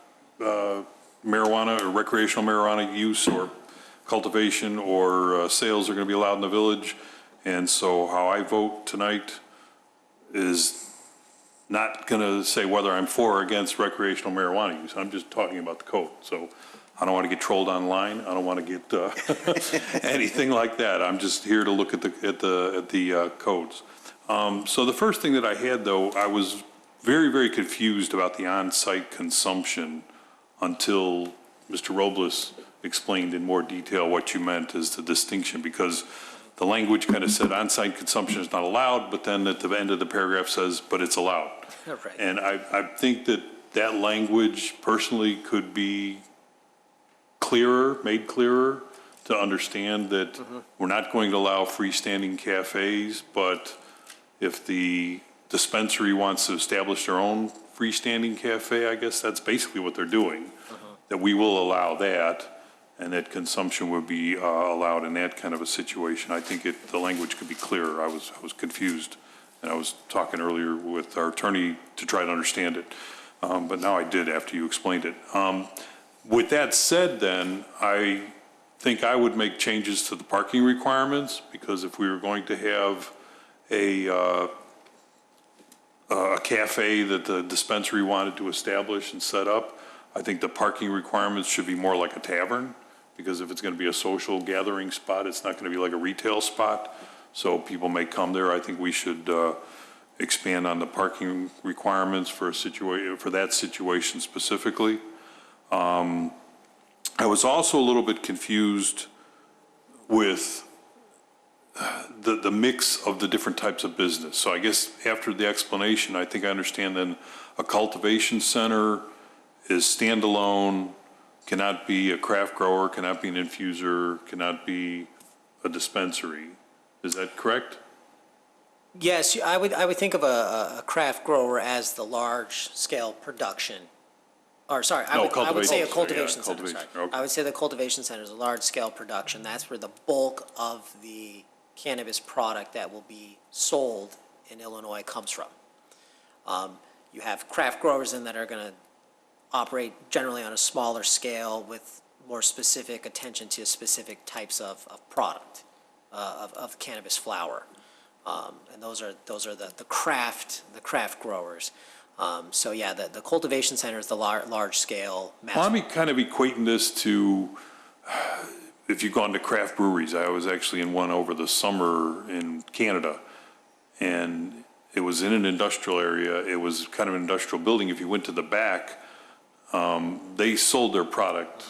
marijuana or recreational marijuana use or cultivation or sales are going to be allowed in the village. And so how I vote tonight is not going to say whether I'm for or against recreational marijuana use. I'm just talking about the code. So I don't want to get trolled online. I don't want to get anything like that. I'm just here to look at the codes. So the first thing that I had, though, I was very, very confused about the on-site consumption until Mr. Robles explained in more detail what you meant as the distinction, because the language kind of said on-site consumption is not allowed, but then at the end of the paragraph says, but it's allowed. Right. And I think that that language personally could be made clearer to understand that we're not going to allow freestanding cafes, but if the dispensary wants to establish their own freestanding cafe, I guess that's basically what they're doing, that we will allow that, and that consumption would be allowed in that kind of a situation. I think the language could be clearer. I was confused, and I was talking earlier with our attorney to try to understand it, but now I did after you explained it. With that said, then, I think I would make changes to the parking requirements, because if we were going to have a cafe that the dispensary wanted to establish and set up, I think the parking requirements should be more like a tavern, because if it's going to be a social gathering spot, it's not going to be like a retail spot. So people may come there. I think we should expand on the parking requirements for that situation specifically. I was also a little bit confused with the mix of the different types of business. So I guess after the explanation, I think I understand then a cultivation center is standalone, cannot be a craft grower, cannot be an infuser, cannot be a dispensary. Is that correct? Yes, I would think of a craft grower as the large-scale production. Or, sorry, I would say a cultivation center, sorry. Okay. I would say the cultivation center is a large-scale production. That's where the bulk of the cannabis product that will be sold in Illinois comes from. You have craft growers in that are going to operate generally on a smaller scale with more specific attention to specific types of product, of cannabis flower. And those are the craft growers. So yeah, the cultivation center is the large scale. Well, I'm kind of equating this to, if you've gone to craft breweries, I was actually in one over the summer in Canada, and it was in an industrial area. It was kind of an industrial building. If you went to the back, they sold their product,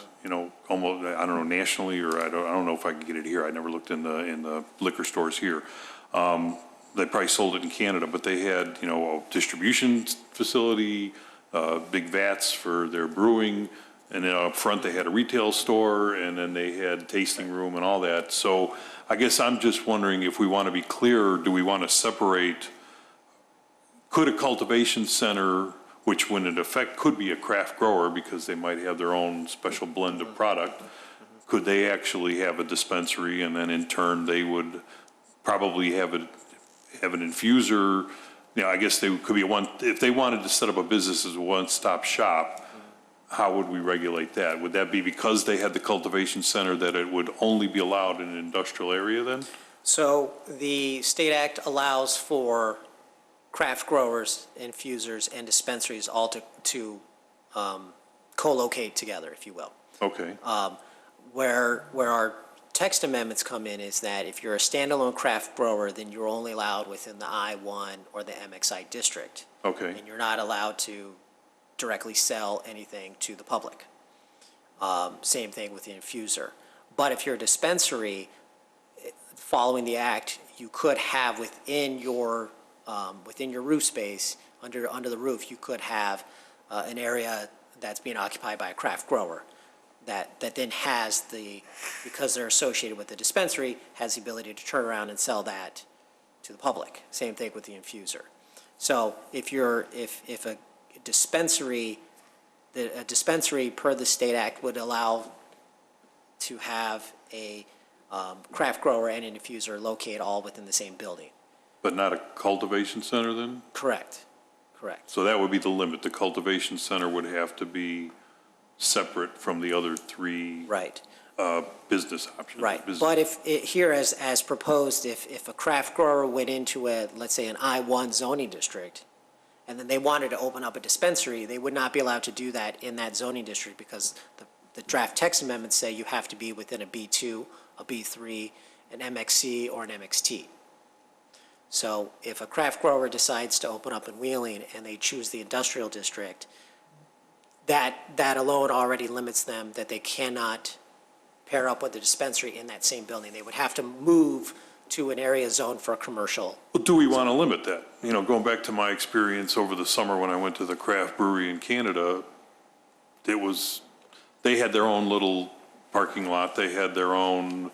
almost, I don't know, nationally, or I don't know if I can get it here. I never looked in the liquor stores here. They probably sold it in Canada, but they had, a distribution facility, big vats for their brewing, and then up front they had a retail store, and then they had tasting room and all that. So I guess I'm just wondering, if we want to be clear, do we want to separate, could a cultivation center, which when in effect could be a craft grower because they might have their own special blend of product, could they actually have a dispensary, and then in turn they would probably have an infuser. You know, I guess they could be if they wanted to set up a business as a one-stop shop, how would we regulate that? Would that be because they had the cultivation center that it would only be allowed in an industrial area then? So the state act allows for craft growers, infusers, and dispensaries all to co-locate together, if you will. Okay, Where our text amendments come in is that if you're a standalone craft grower, then you're only allowed within the I-1 or the MXI district. okay, And you're not allowed to directly sell anything to the public. Same thing with the infuser. But if you're a dispensary, following the act, you could have within your roof space, under the roof, you could have an area that's being occupied by a craft grower that then has because they're associated with the dispensary, has the ability to turn around and sell that to the public. Same thing with the infuser. So if a dispensary per the state act would allow to have a craft grower and an infuser locate all within the same building. but not a cultivation center then? Correct. So that would be the limit. The cultivation center would have to be separate from the other three Right. business options. Right, business- but here as proposed, if a craft grower went into let's say an I-1 zoning district, and then they wanted to open up a dispensary, they would not be allowed to do that in that zoning district because the draft text amendments say you have to be within a B2, a B3, an MXC, or an MXT. So if a craft grower decides to open up in Wheeling and they choose the industrial district, that alone already limits them that they cannot pair up with the dispensary in that same building. They would have to move to an area zoned for commercial. Well, do we want to limit that? You know, going back to my experience over the summer when I went to the craft brewery in Canada, they had their own little parking lot. They had their own,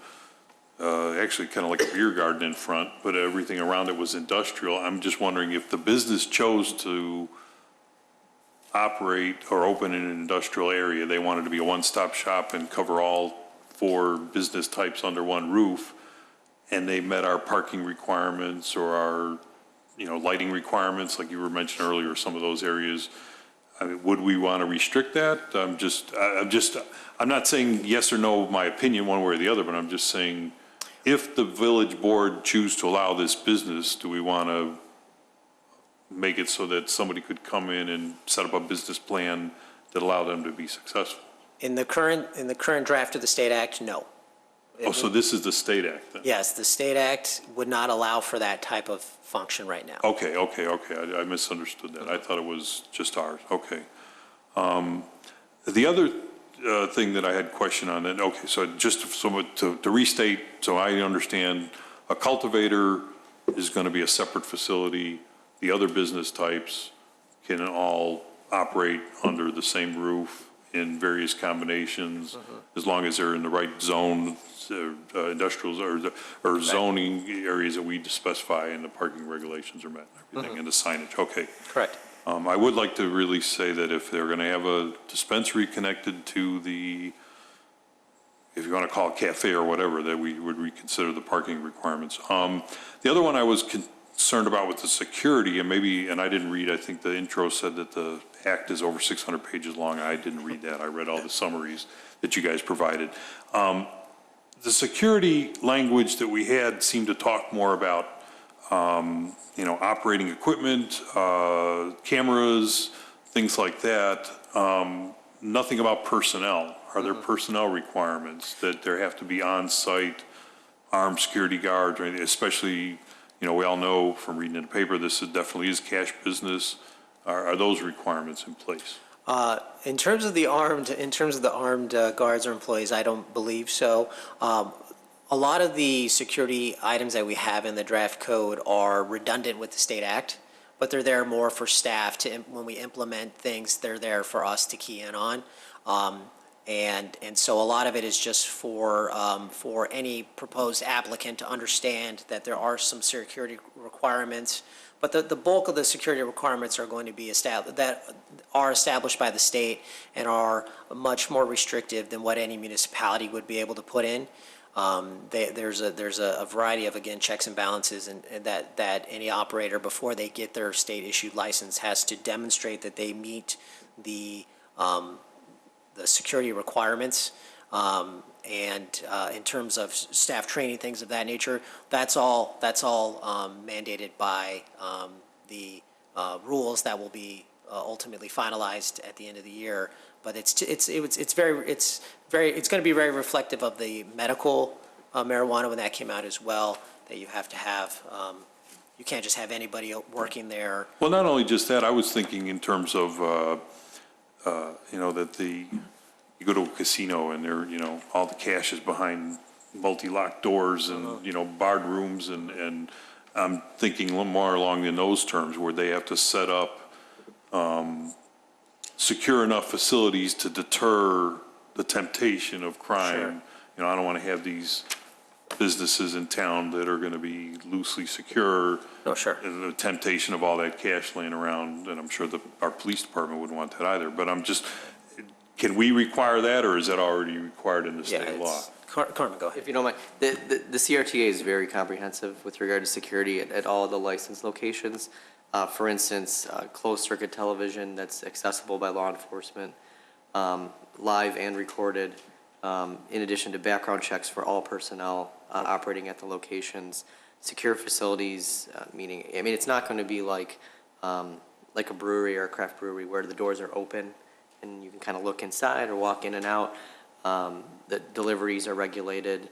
actually kind of like a beer garden in front, but everything around it was industrial. I'm just wondering if the business chose to operate or open in an industrial area, they wanted to be a one-stop shop and cover all 4 business types under one roof, and they met our parking requirements or our, lighting requirements, like you were mentioning earlier, some of those areas. I mean, would we want to restrict that? I'm not saying yes or no, my opinion one way or the other, but I'm just saying, if the village board choose to allow this business, do we want to make it so that somebody could come in and set up a business plan that allowed them to be successful? In the current draft of the state act, no. Oh, so this is the state act then? Yes, the state act would not allow for that type of function right now. Okay. I misunderstood that. I thought it was just ours. Okay. The other thing that I had question on, and okay, so just to restate, so I understand, a cultivator is going to be a separate facility. The other business types can all operate under the same roof in various combinations, as long as they're in the right zone, industrials or zoning areas that we specify and the parking regulations are met, and everything, and the signage. Okay. Correct. I would like to really say that if they're going to have a dispensary connected to if you want to call it cafe or whatever, that we would reconsider the parking requirements. The other one I was concerned about with the security, and I didn't read, I think the intro said that the act is over 600 pages long. I didn't read that. I read all the summaries that you guys provided. The security language that we had seemed to talk more about operating equipment, cameras, things like that. Nothing about personnel. Are there personnel requirements that there have to be on-site armed security guards, or anything, especially, we all know from reading in the paper, this definitely is cash business. Are those requirements in place? In terms of the armed guards or employees, I don't believe so. A lot of the security items that we have in the draft code are redundant with the state act, but they're there more for staff when we implement things, they're there for us to key in on. And so a lot of it is just for any proposed applicant to understand that there are some security requirements, but the bulk of the security requirements are going to be established by the state and are much more restrictive than what any municipality would be able to put in. there's a variety of, again, checks and balances, and that any operator, before they get their state-issued license, has to demonstrate that they meet the security requirements. And in terms of staff training, things of that nature, that's all mandated by the rules that will be ultimately finalized at the end of the year. But it's going to be very reflective of the medical marijuana when that came out as well, that you have to have, you can't just have anybody working there. Well, not only just that, I was thinking in terms of, that you go to a casino and there, all the cash is behind multi-locked doors and, barred rooms, and I'm thinking a little more along in those terms where they have to set up secure enough facilities to deter the temptation of crime. Sure. I don't want to have these businesses in town that are going to be loosely secure. No, sure. And the temptation of all that cash laying around, and I'm sure our police department wouldn't want that either. But can we require that, or is that already required in the state law? Carmen, go ahead. If you don't mind, the CRTA is very comprehensive with regard to security at all of the licensed locations. For instance, closed-circuit television that's accessible by law enforcement, live and recorded, in addition to background checks for all personnel operating at the locations, secure facilities, meaning, it's not going to be like a brewery or a craft brewery where the doors are open and you can kind of look inside or walk in and out. The deliveries are regulated.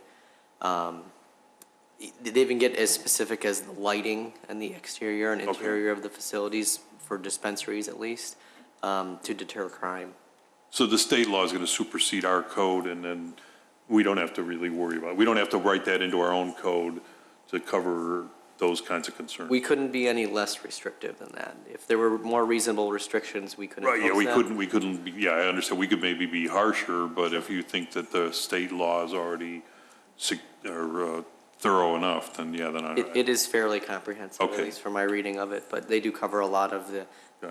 They even get as specific as the lighting and the exterior and interior of the facilities, for dispensaries at least, to deter crime. So the state law is going to supersede our code, and then we don't have to really worry about it. We don't have to write that into our own code to cover those kinds of concerns. We couldn't be any less restrictive than that. If there were more reasonable restrictions, we could impose Right, yeah, them. we couldn't be, yeah, I understand. We could maybe be harsher, but if you think that the state law is already thorough enough, then yeah, then I. It is fairly comprehensive, at Okay. least from my reading of it, but they do cover a lot of the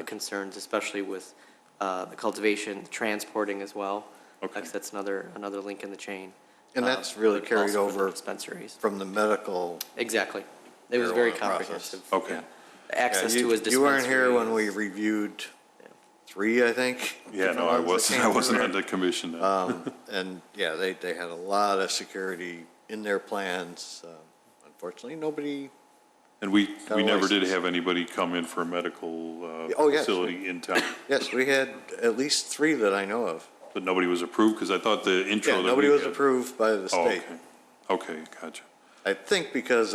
concerns, especially with the cultivation, transporting as well. Okay. Like that's another link in the chain. And that's really but carried also for the over dispensaries. from the medical. Exactly. It was very marijuana process. comprehensive. Okay. Yeah. The access Yeah, to his dispensaries. You weren't here when we reviewed 3, I think. Yeah, no, I wasn't on the commission then. And yeah, they had a lot of security in their plans. Unfortunately, nobody, And we Got a never did license. have anybody come in for a medical Oh, yes. facility in town, yes, we had at least 3 that I know of. but nobody was approved, because I thought the intro Yeah, that nobody we was had- approved by the Oh, state. okay, gotcha. I think because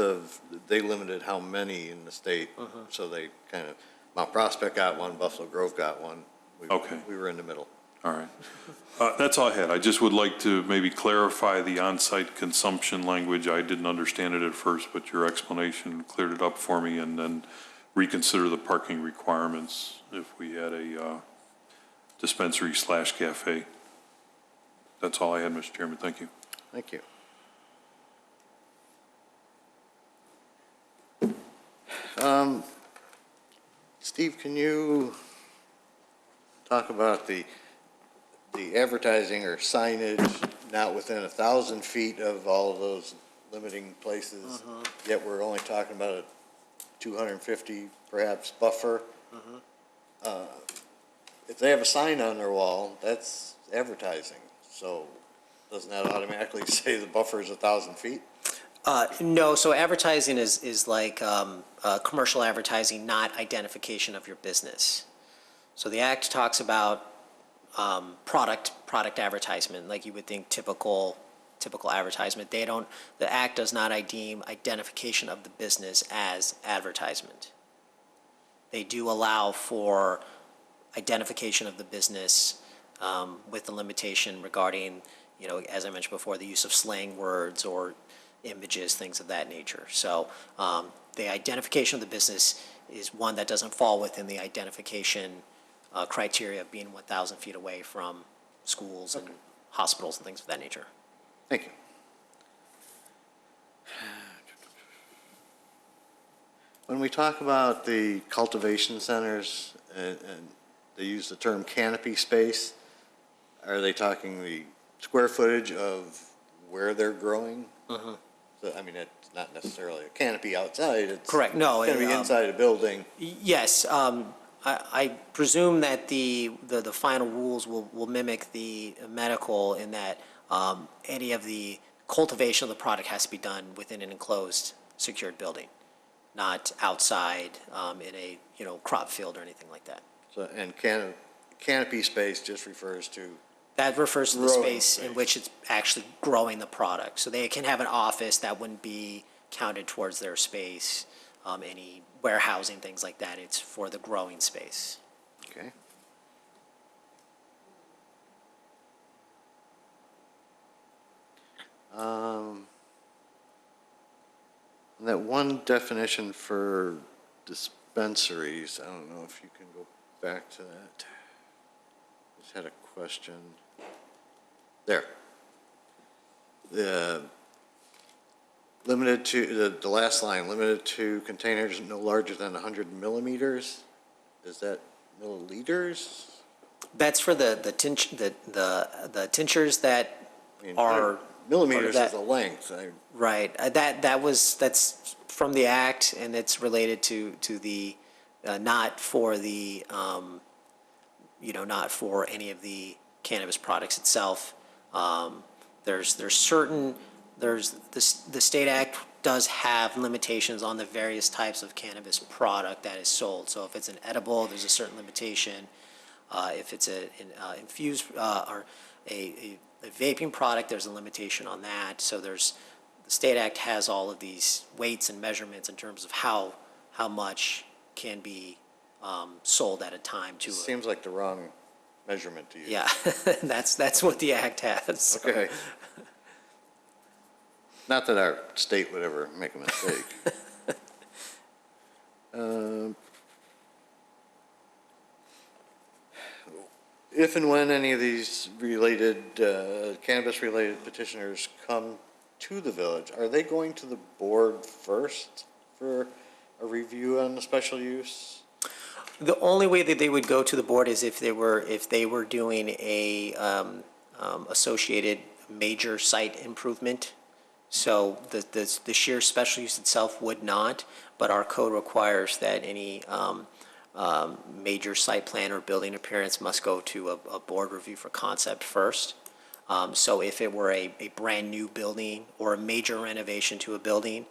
they limited how many in the state, so they kind of, Mount Prospect got one, Buffalo Grove got one. Okay. We were in the middle. All right. That's all I had. I just would like to maybe clarify the on-site consumption language. I didn't understand it at first, but your explanation cleared it up for me, and then reconsider the parking requirements if we had a dispensary/cafe. That's all I had, Mr. Chairman. Thank you. Thank you. Steve, can you talk about the advertising or signage not within 1,000 feet of all of those limiting places, yet we're only talking about a 250 perhaps buffer? If they have a sign on their wall, that's advertising, so doesn't that automatically say the buffer is 1,000 feet? No, so advertising is like commercial advertising, not identification of your business. So the Act talks about product advertisement, like you would think typical advertisement. The Act does not deem identification of the business as advertisement. They do allow for identification of the business with the limitation regarding, as I mentioned before, the use of slang words or images, things of that nature. So the identification of the business is one that doesn't fall within the identification criteria of being 1,000 feet away from schools and hospitals and things of that nature. Thank you. When we talk about the cultivation centers and they use the term canopy space, are they talking the square footage of where they're growing. So, I mean, it's not necessarily a canopy outside, it's. Correct, no. It's gonna be inside a building. Yes, I presume that the final rules will mimic the medical in that any of the cultivation of the product has to be done within an enclosed, secured building, not outside in a, crop field or anything like that. So, and canopy space just refers to, That refers to the Growing space in space. which it's actually growing the product. So they can have an office that wouldn't be counted towards their space, any warehousing, things like that. It's for the growing space. okay. And that one definition for dispensaries, I don't know if you can go back to that. Just had a question. There. The limited to, the last line, limited to containers no larger than 100 millimeters? Is that milliliters? That's for the tinctures that I mean, are. millimeters part is of the length. Right, that's from the act, and it's related to the, not for the, not for any of the cannabis products itself. There's the state act does have limitations on the various types of cannabis product that is sold. So if it's an edible, there's a certain limitation. If it's an infused, or a vaping product, there's a limitation on that. So the state act has all of these weights and measurements in terms of how much can be sold at a time to. Seems like the wrong measurement to use. Yeah, that's what the act has. Okay. Not that our state would ever make a mistake. If and when any of these related, cannabis-related petitioners come to the village, are they going to the board first for a review on the special use? The only way that they would go to the board is if they were doing a associated major site improvement. So the sheer special use itself would not, but our code requires that any major site plan or building appearance must go to a board review for concept first. So if it were a brand-new building or a major renovation to a building,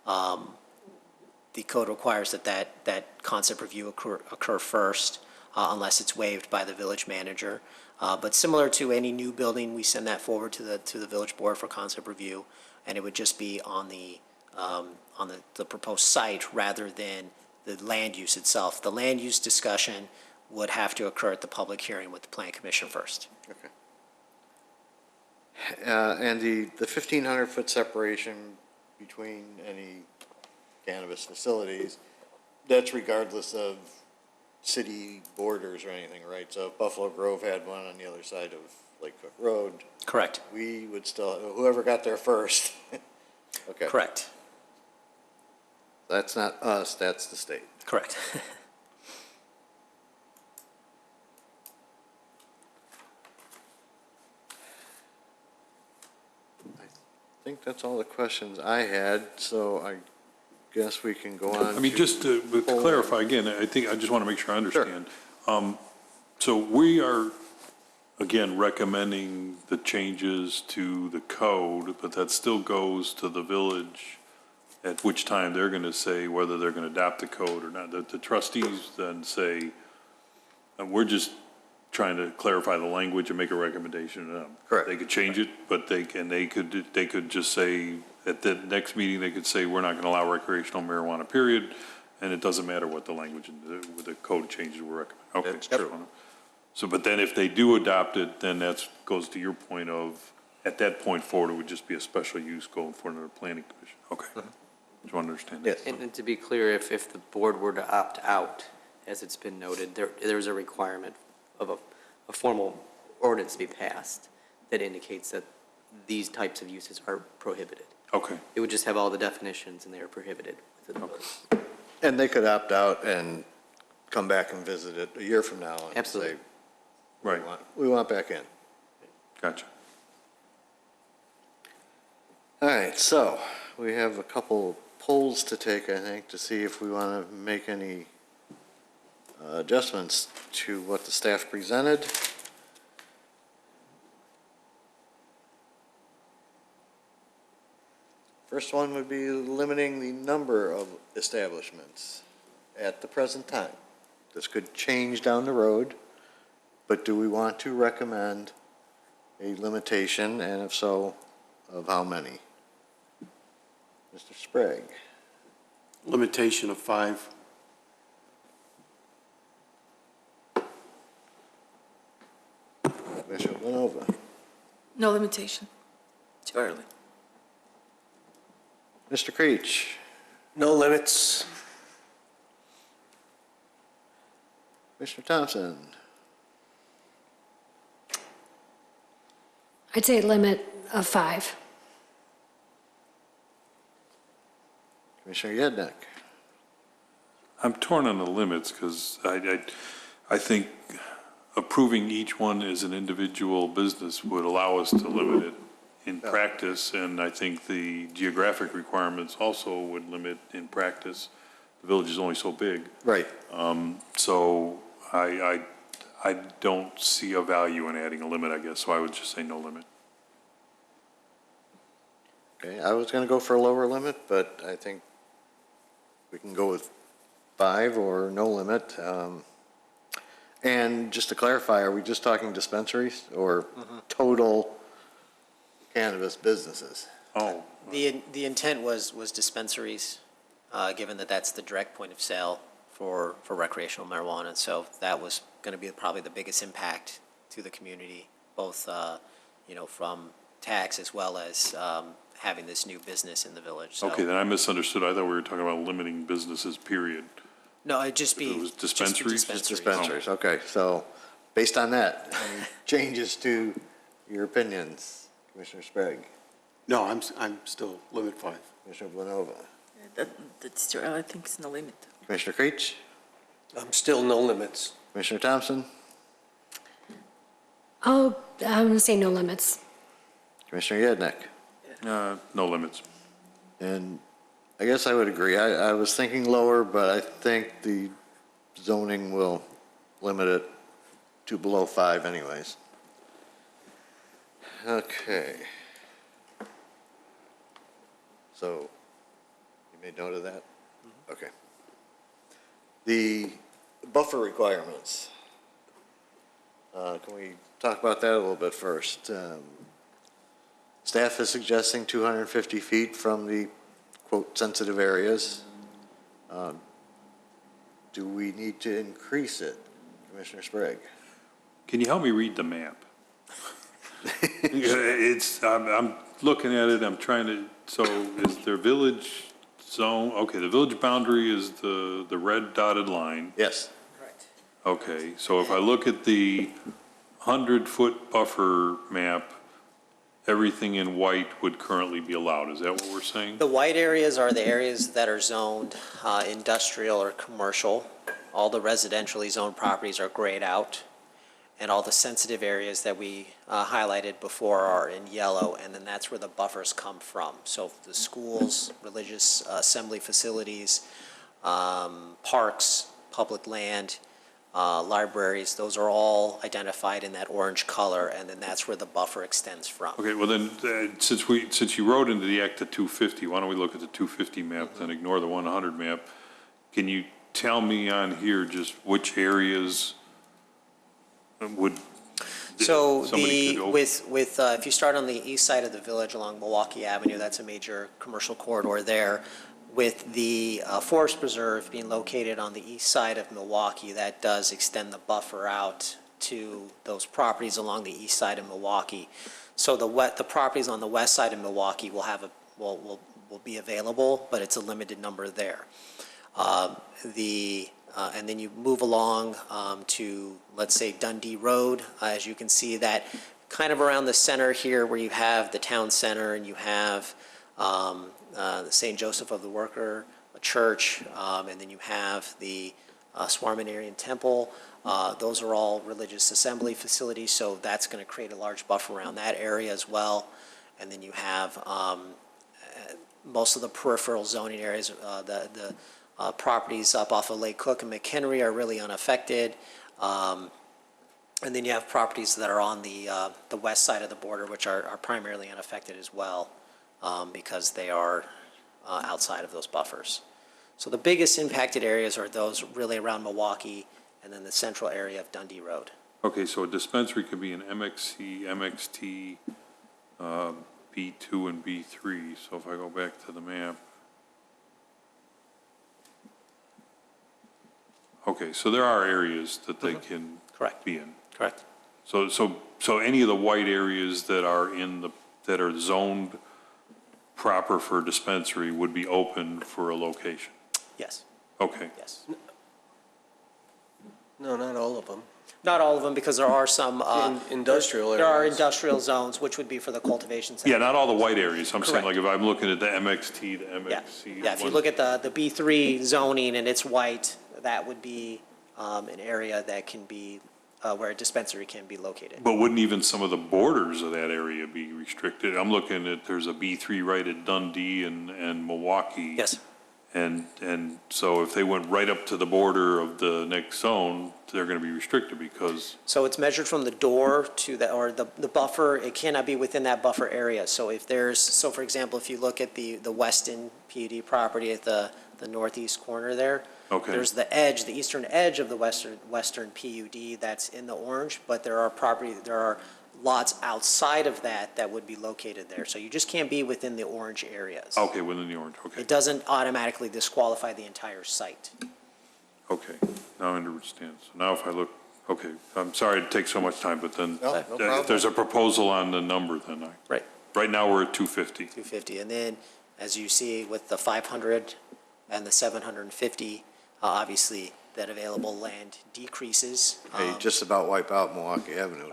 the code requires that concept review occur first, unless it's waived by the village manager. But similar to any new building, we send that forward to the village board for concept review, and it would just be on the proposed site rather than the land use itself. The land use discussion would have to occur at the public hearing with the plan commission first. Okay. And the 1,500-foot separation between any cannabis facilities, that's regardless of city borders or anything, right? So if Buffalo Grove had one on the other side of Lake Cook Road, Correct. we would still, whoever got there first. Okay. Correct. That's not us, that's the state. Correct. I think that's all the questions I had, so I guess we can go on. I mean, just to clarify again, I think, I just want to make sure I understand. So we are, again, recommending the changes to the code, but that still goes to the village, at which time they're going to say whether they're going to adopt the code or not. The trustees then say, we're just trying to clarify the language and make a recommendation. Correct. They could change it, but they could just say, at the next meeting, they could say, we're not going to allow recreational marijuana, period, and it doesn't matter what the language with the code changes we're recommending. Okay, That's true. So, but then if they do adopt it, then that goes to your point of, at that point forward, it would just be a special use going for another planning commission. Okay. Just want to understand that. Yes. And to be clear, if the board were to opt out, as it's been noted, there's a requirement of a formal ordinance to be passed that indicates that these types of uses are prohibited. Okay. It would just have all the definitions and they are prohibited within the ordinance. And they could opt out and come back and visit it a year from now and say, Absolutely. Right. we want back in. Gotcha. All right, so we have a couple polls to take, I think, to see if we want to make any adjustments to what the staff presented. First one would be limiting the number of establishments at the present time. This could change down the road, but do we want to recommend a limitation, and if so, of how many? Mr. Sprague. Limitation of 5. Commissioner Blanova. No limitation. Too early. Mr. Creech. No limits. Commissioner Thompson. I'd say limit of 5. Commissioner Yednak. I'm torn on the limits because I think approving each one as an individual business would allow us to limit it in practice, and I think the geographic requirements also would limit in practice. The village is only so big. Right. So I don't see a value in adding a limit, I guess, so I would just say no limit. Okay, I was going to go for a lower limit, but I think we can go with 5 or no limit. And just to clarify, are we just talking dispensaries or total cannabis businesses? Oh, The intent was dispensaries, given that that's the direct point of sale for recreational marijuana. So that was going to be probably the biggest impact to the community, both, from tax as well as having this new business in the village. So, okay, then I misunderstood. I thought we were talking about limiting businesses, period. no, it'd just be. It was just be dispensaries? Just dispensaries, okay. So based on that, any changes to your opinions, Commissioner Sprague, No, I'm still limit 5. Commissioner Blanova, That's too early. I think it's no limit. Commissioner Creech, I'm still no limits. Commissioner Thompson, Oh, I'm going to say no limits. Commissioner Yednak. No limits. And I guess I would agree. I was thinking lower, but I think the zoning will limit it to below 5 anyways. Okay. So, you made note of that? Okay. The buffer requirements. Can we talk about that a little bit first? Staff is suggesting 250 feet from the, quote, sensitive areas. Do we need to increase it, Commissioner Sprague? Can you help me read the map? I'm looking at it, I'm trying to, so is there village zone, okay, the village boundary is the red dotted line. Yes. Okay, so if I look at the 100-foot buffer map, everything in white would currently be allowed, is that what we're saying? The white areas are the areas that are zoned industrial or commercial. All the residentially zoned properties are grayed out. And all the sensitive areas that we highlighted before are in yellow, and then that's where the buffers come from. So the schools, religious assembly facilities, parks, public land, libraries, those are all identified in that orange color, and then that's where the buffer extends from. Okay, well then, since you wrote into the Act the 250, why don't we look at the 250 map, then ignore the 100 map? Can you tell me on here just which areas would So somebody could open? if you start on the east side of the village along Milwaukee Avenue, that's a major commercial corridor there. With the forest preserve being located on the east side of Milwaukee, that does extend the buffer out to those properties along the east side of Milwaukee. So the properties on the west side of Milwaukee will be available, but it's a limited number there. And then you move along to, let's say, Dundee Road. As you can see, that kind of around the center here where you have the town center and you have the St. Joseph of the Worker Church, and then you have the Swarmanarian Temple. Those are all religious assembly facilities, so that's going to create a large buffer around that area as well. And then you have most of the peripheral zoning areas, the properties up off of Lake Cook and McHenry are really unaffected. And then you have properties that are on the west side of the border, which are primarily unaffected as well, because they are outside of those buffers. So the biggest impacted areas are those really around Milwaukee and then the central area of Dundee Road. Okay, so a dispensary could be an MXC, MXT, B2 and B3. So if I go back to the map. Okay, so there are areas that they can Correct. be in. Correct. So any of the white areas that are that are zoned proper for dispensary would be open for a location? Yes, Okay. yes. No, not all of them. Not all of them, because there are some. Industrial There are areas. industrial zones, which would be for the cultivation center. Yeah, not all the white areas. I'm saying, Correct. like, if I'm looking at the MXT, the Yeah, MXC. yeah, if you look at the B3 zoning and it's white, that would be an area that can be, where a dispensary can be located. But wouldn't even some of the borders of that area be restricted? I'm looking at, there's a B3 right at Dundee and Milwaukee. Yes, And so if they went right up to the border of the next zone, they're going to be restricted because, so it's measured from the door to the buffer, it cannot be within that buffer area. So if there's, so for example, if you look at the Weston PUD property at the northeast corner there, okay. there's the edge, the eastern edge of the western PUD that's in the orange, but there are lots outside of that would be located there. So you just can't be within the orange areas. Okay, within the orange, okay. It doesn't automatically disqualify the entire site. Okay, now I understand. So now if I look, okay, I'm sorry to take so much time, but then No, no problem. if there's a proposal on the number, then Right. right now we're at 250. 250, and then, as you see with the 500 and the 750, obviously, that available land decreases. They just about wipe out Milwaukee Avenue.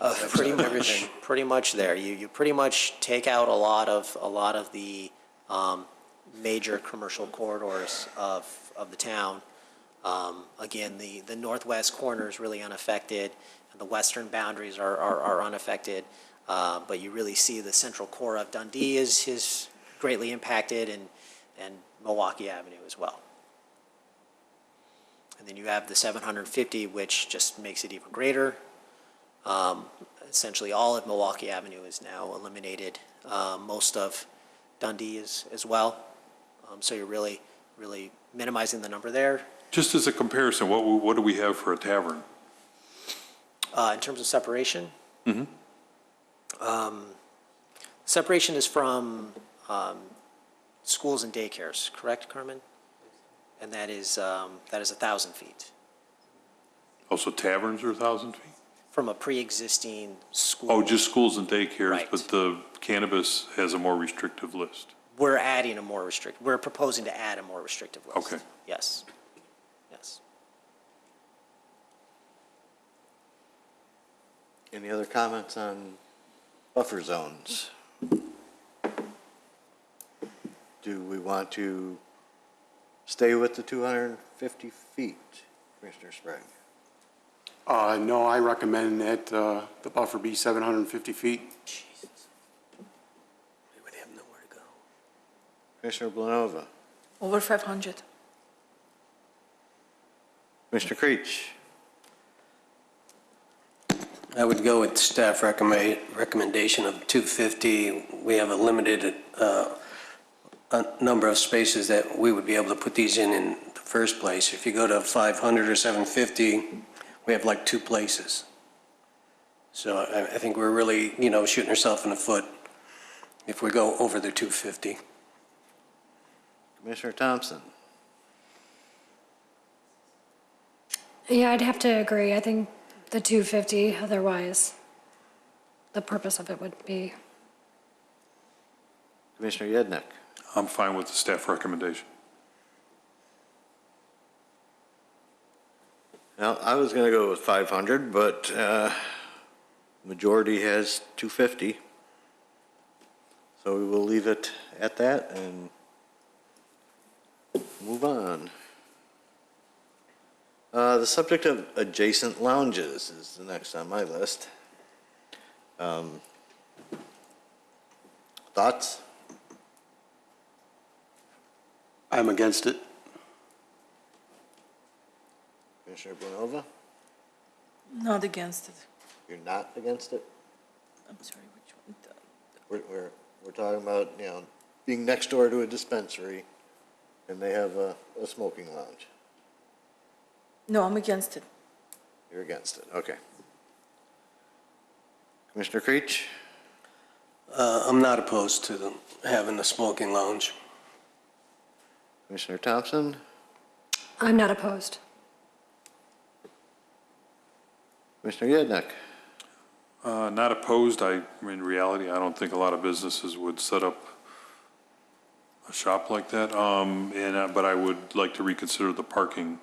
Pretty much there. You pretty much take out a lot of the major commercial corridors of the town. Again, the northwest corner is really unaffected, and the western boundaries are unaffected. But you really see the central core of Dundee is greatly impacted, and Milwaukee Avenue as well. And then you have the 750, which just makes it even greater. Essentially, all of Milwaukee Avenue is now eliminated. Most of Dundee is as well. So you're really minimizing the number there. Just as a comparison, what do we have for a tavern? In terms of separation? Separation is from schools and daycares, correct, Carmen? And that is 1,000 feet Also taverns are 1,000 feet? from a pre-existing school. Oh, just schools and daycares, Right. but the cannabis has a more restrictive list. We're proposing to add a more restrictive list. Okay. Yes. Yes. Any other comments on buffer zones? Do we want to stay with the 250 feet, Commissioner Sprague? No, I recommend that the buffer be 750 feet. Jesus. We would have nowhere to go. Commissioner Blanova? Over 500. Commissioner Creech? I would go with staff recommendation of 250. We have a limited number of spaces that we would be able to put these in the first place. If you go to 500 or 750, we have like 2 places. So I think we're really, shooting ourselves in the foot if we go over the 250. Commissioner Thompson? Yeah, I'd have to agree. I think the 250, otherwise, the purpose of it would be. Commissioner Yednick? I'm fine with the staff recommendation. Well, I was going to go with 500, but majority has 250. So we will leave it at that and move on. The subject of adjacent lounges is the next on my list. Thoughts? I'm against it. Commissioner Blanova, Not against it. you're not against it? I'm sorry, which one? We're talking about, being next door to a dispensary, and they have a smoking lounge. No, I'm against it. You're against it, okay. Commissioner Creech? I'm not opposed to having a smoking lounge. Commissioner Thompson? I'm not opposed. Commissioner Yednek? Not opposed. In reality, I don't think a lot of businesses would set up a shop like that. But I would like to reconsider the parking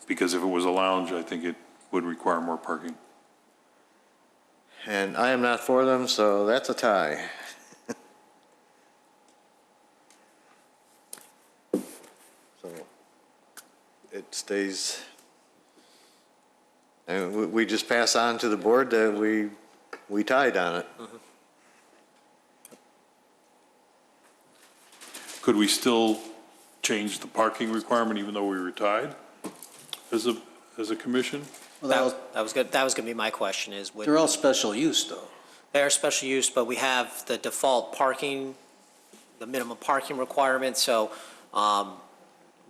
because if it was a lounge, I think it would require more parking. And I am not for them, so that's a tie. So it stays, and we just pass on to the board that we tied on it. Could we still change the parking requirement even though we were tied as a commission? That was good. That was going to be my question is, They're all special use, though. they are special use, but we have the default parking, the minimum parking requirement, so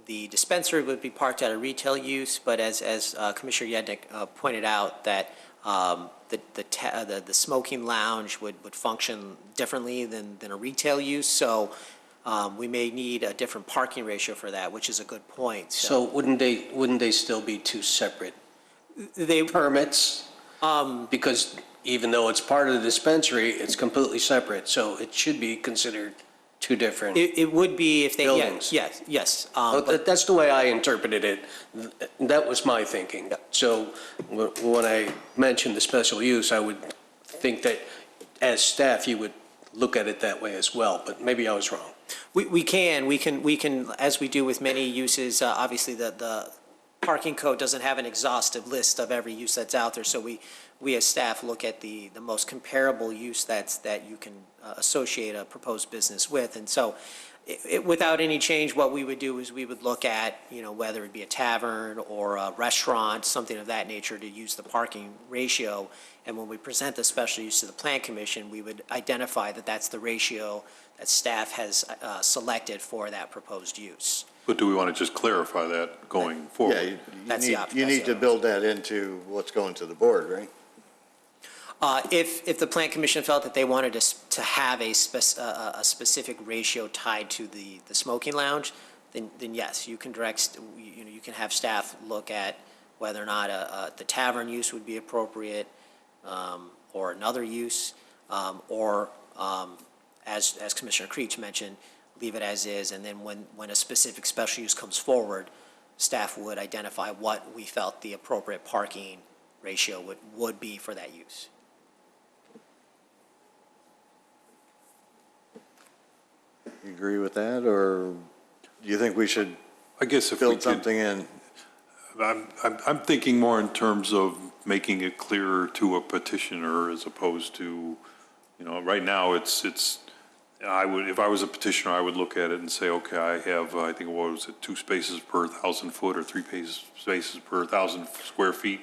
the dispensary would be parked at a retail use, but as Commissioner Yednek pointed out, that the smoking lounge would function differently than a retail use, so we may need a different parking ratio for that, which is a good point. So wouldn't they still be two separate They, permits? Because even though it's part of the dispensary, it's completely separate, so it should be considered two different. it would be if they, Buildings. yes. That's the way I interpreted it. That was my thinking. So when I mentioned the special use, I would think that as staff, you would look at it that way as well, but maybe I was wrong. We can, as we do with many uses, obviously the parking code doesn't have an exhaustive list of every use that's out there, so we as staff look at the most comparable use that you can associate a proposed business with. And so without any change, what we would do is we would look at, whether it be a tavern or a restaurant, something of that nature, to use the parking ratio. And when we present the special use to the Plan Commission, we would identify that that's the ratio that staff has selected for that proposed use. But do we want to just clarify that going forward? Yeah, you need to build that into what's going to the board, right? If the Plan Commission felt that they wanted to have a specific ratio tied to the smoking lounge, then yes, you can you can have staff look at whether or not the tavern use would be appropriate, or another use, or as Commissioner Creech mentioned, leave it as is, and then when a specific special use comes forward, staff would identify what we felt the appropriate parking ratio would be for that use. You agree with that, or do you think we should I guess if we build could, something in? I'm thinking more in terms of making it clearer to a petitioner as opposed to, right now it's, if I was a petitioner, I would look at it and say, okay, I have, I think, what was it, 2 spaces per 1,000 foot or 3 spaces per 1,000 square feet.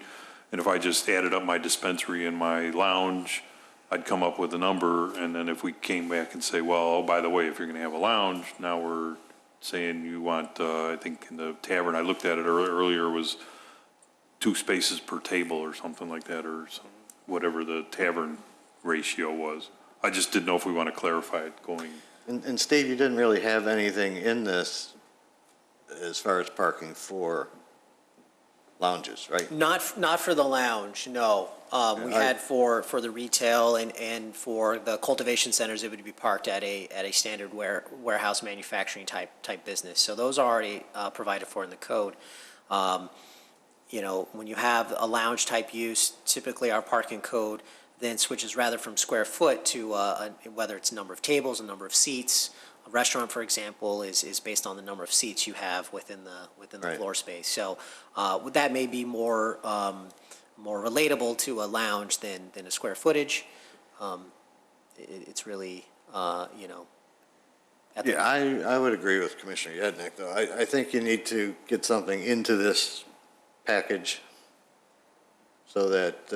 And if I just added up my dispensary and my lounge, I'd come up with a number. And then if we came back and say, well, oh, by the way, if you're going to have a lounge, now we're saying you want, I think in the tavern, I looked at it earlier, was 2 spaces per table or something like that, or whatever the tavern ratio was. I just didn't know if we want to clarify it going. And Steve, you didn't really have anything in this as far as parking for lounges, right? Not for the lounge, no. We had for the retail and for the cultivation centers, it would be parked at a standard warehouse manufacturing type business. So those are already provided for in the code. When you have a lounge type use, typically our parking code then switches rather from square foot to whether it's number of tables, a number of seats. A restaurant, for example, is based on the number of seats you have within the Right. floor space. So that may be more relatable to a lounge than a square footage. It's really at the Yeah, I would agree with Commissioner Yednick, though. I think you need to get something into this package so that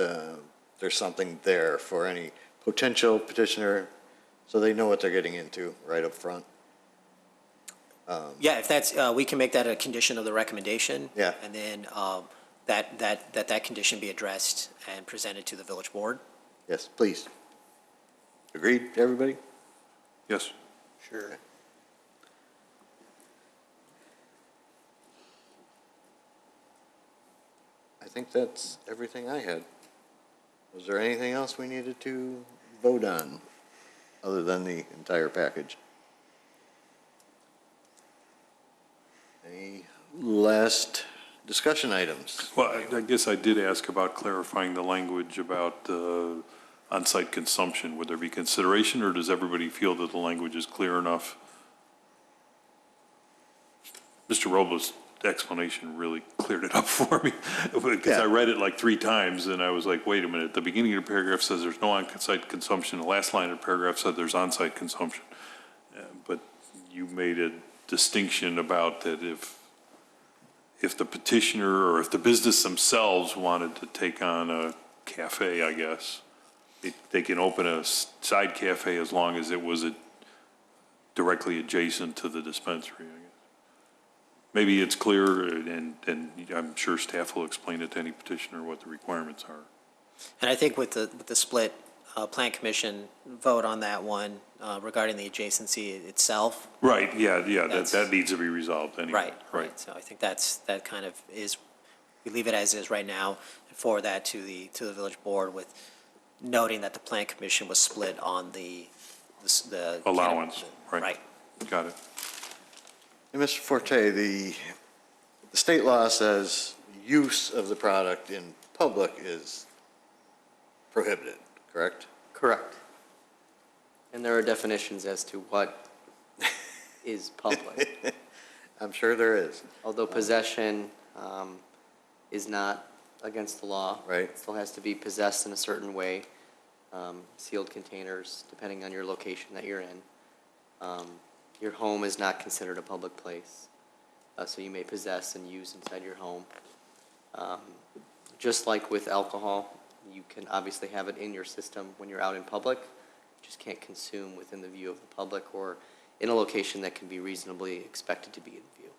there's something there for any potential petitioner, so they know what they're getting into right up front. Yeah, if that's, we can make that a condition of the recommendation. Yeah. And then that condition be addressed and presented to the village board. Yes, please. Agreed, everybody? Yes. Sure. I think that's everything I had. Was there anything else we needed to vote on, other than the entire package? Any last discussion items? Well, I guess I did ask about clarifying the language about on-site consumption. Would there be consideration, or does everybody feel that the language is clear enough? Mr. Robles' explanation really cleared it up for me, because I read it like 3 times, and I was like, wait a minute, the beginning of the paragraph says there's no on-site consumption, the last line of the paragraph said there's on-site consumption. But you made a distinction about that if the petitioner or if the business themselves wanted to take on a cafe, I guess, they can open a side cafe as long as it was directly adjacent to the dispensary, I guess. Maybe it's clear, and I'm sure staff will explain it to any petitioner what the requirements are. And I think with the split plan commission vote on that one regarding the adjacency itself. Right, yeah, that needs to be resolved anyway. Right. So I think that kind of is, we leave it as is right now and forward that to the village board with noting that the plan commission was split on the Allowance, right. Right. Got it. And Mr. Forte, the state law says use of the product in public is prohibited, correct? Correct. And there are definitions as to what is public. I'm sure there is. Although possession is not against the law. Right. It still has to be possessed in a certain way, sealed containers, depending on your location that you're in. Your home is not considered a public place, so you may possess and use inside your home. Just like with alcohol, you can obviously have it in your system when you're out in public, you just can't consume within the view of the public or in a location that can be reasonably expected to be in view.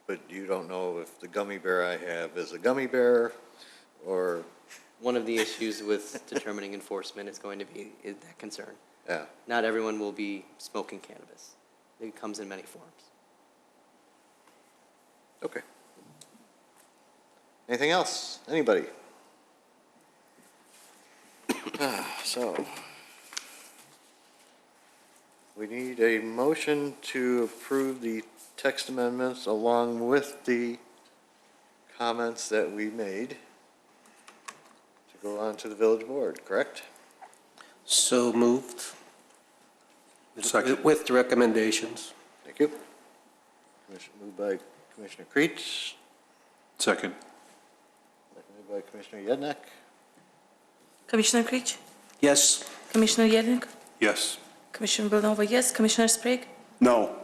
But you don't know if the gummy bear I have is a gummy bear or, One of the issues with determining enforcement is going to be that concern. yeah. Not everyone will be smoking cannabis. It comes in many forms. Okay. Anything else? Anybody? So, we need a motion to approve the text amendments along with the comments that we made to go on to the village board, correct? So moved. Second. With the recommendations. Thank you. Moved by Commissioner Creech, Second. seconded by Commissioner Yednick. Commissioner Creech? Yes. Commissioner Yednick? Yes. Commissioner Villanova, yes. Commissioner Sprague? No.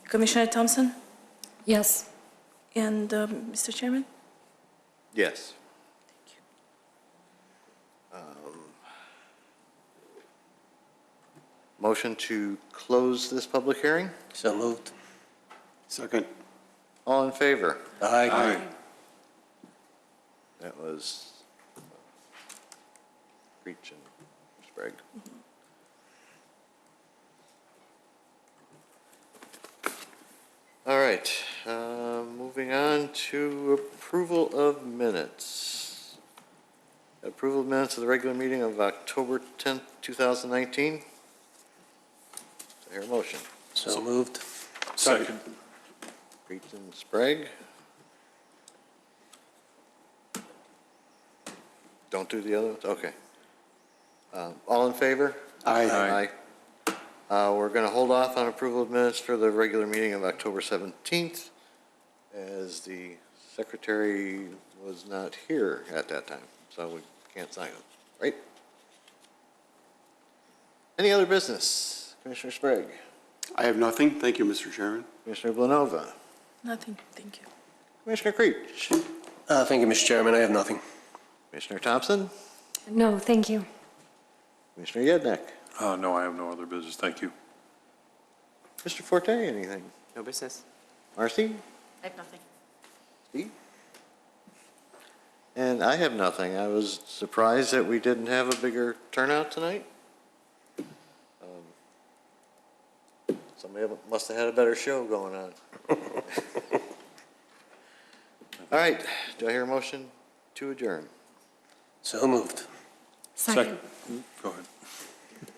Commissioner Thompson? Yes. And Mr. Chairman? Yes. Motion to close this public hearing? So moved. Second. All in favor? Aye. That was Creech and Sprague. All right, moving on to approval of minutes. Approval of minutes of the regular meeting of October 10th, 2019. I hear a motion. So moved. Second. Creech and Sprague. Don't do the other ones? Okay. All in favor? Aye. We're going to hold off on approval of minutes for the regular meeting of October 17th, as the secretary was not here at that time, so we can't sign them, right? Any other business? Commissioner Sprague, I have nothing. Thank you, Mr. Chairman. Commissioner Blanova, Nothing, thank you. Commissioner Creech, Thank you, Mr. Chairman. I have nothing. Commissioner Thompson, No, thank you. Commissioner Yednek, No, I have no other business. Thank you. Mr. Forte, anything? No business? Marcy? I have nothing. Steve? And I have nothing. I was surprised that we didn't have a bigger turnout tonight. Somebody must have had a better show going on. All right, do I hear a motion to adjourn? So moved. Second. Go ahead.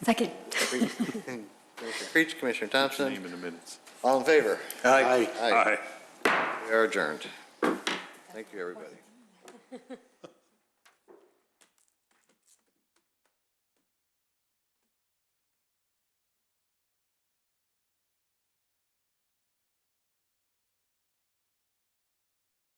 Second. Commissioner Creech, Commissioner Thompson, Name in the minutes. all in favor? Aye. Aye. We are adjourned. Thank you, everybody.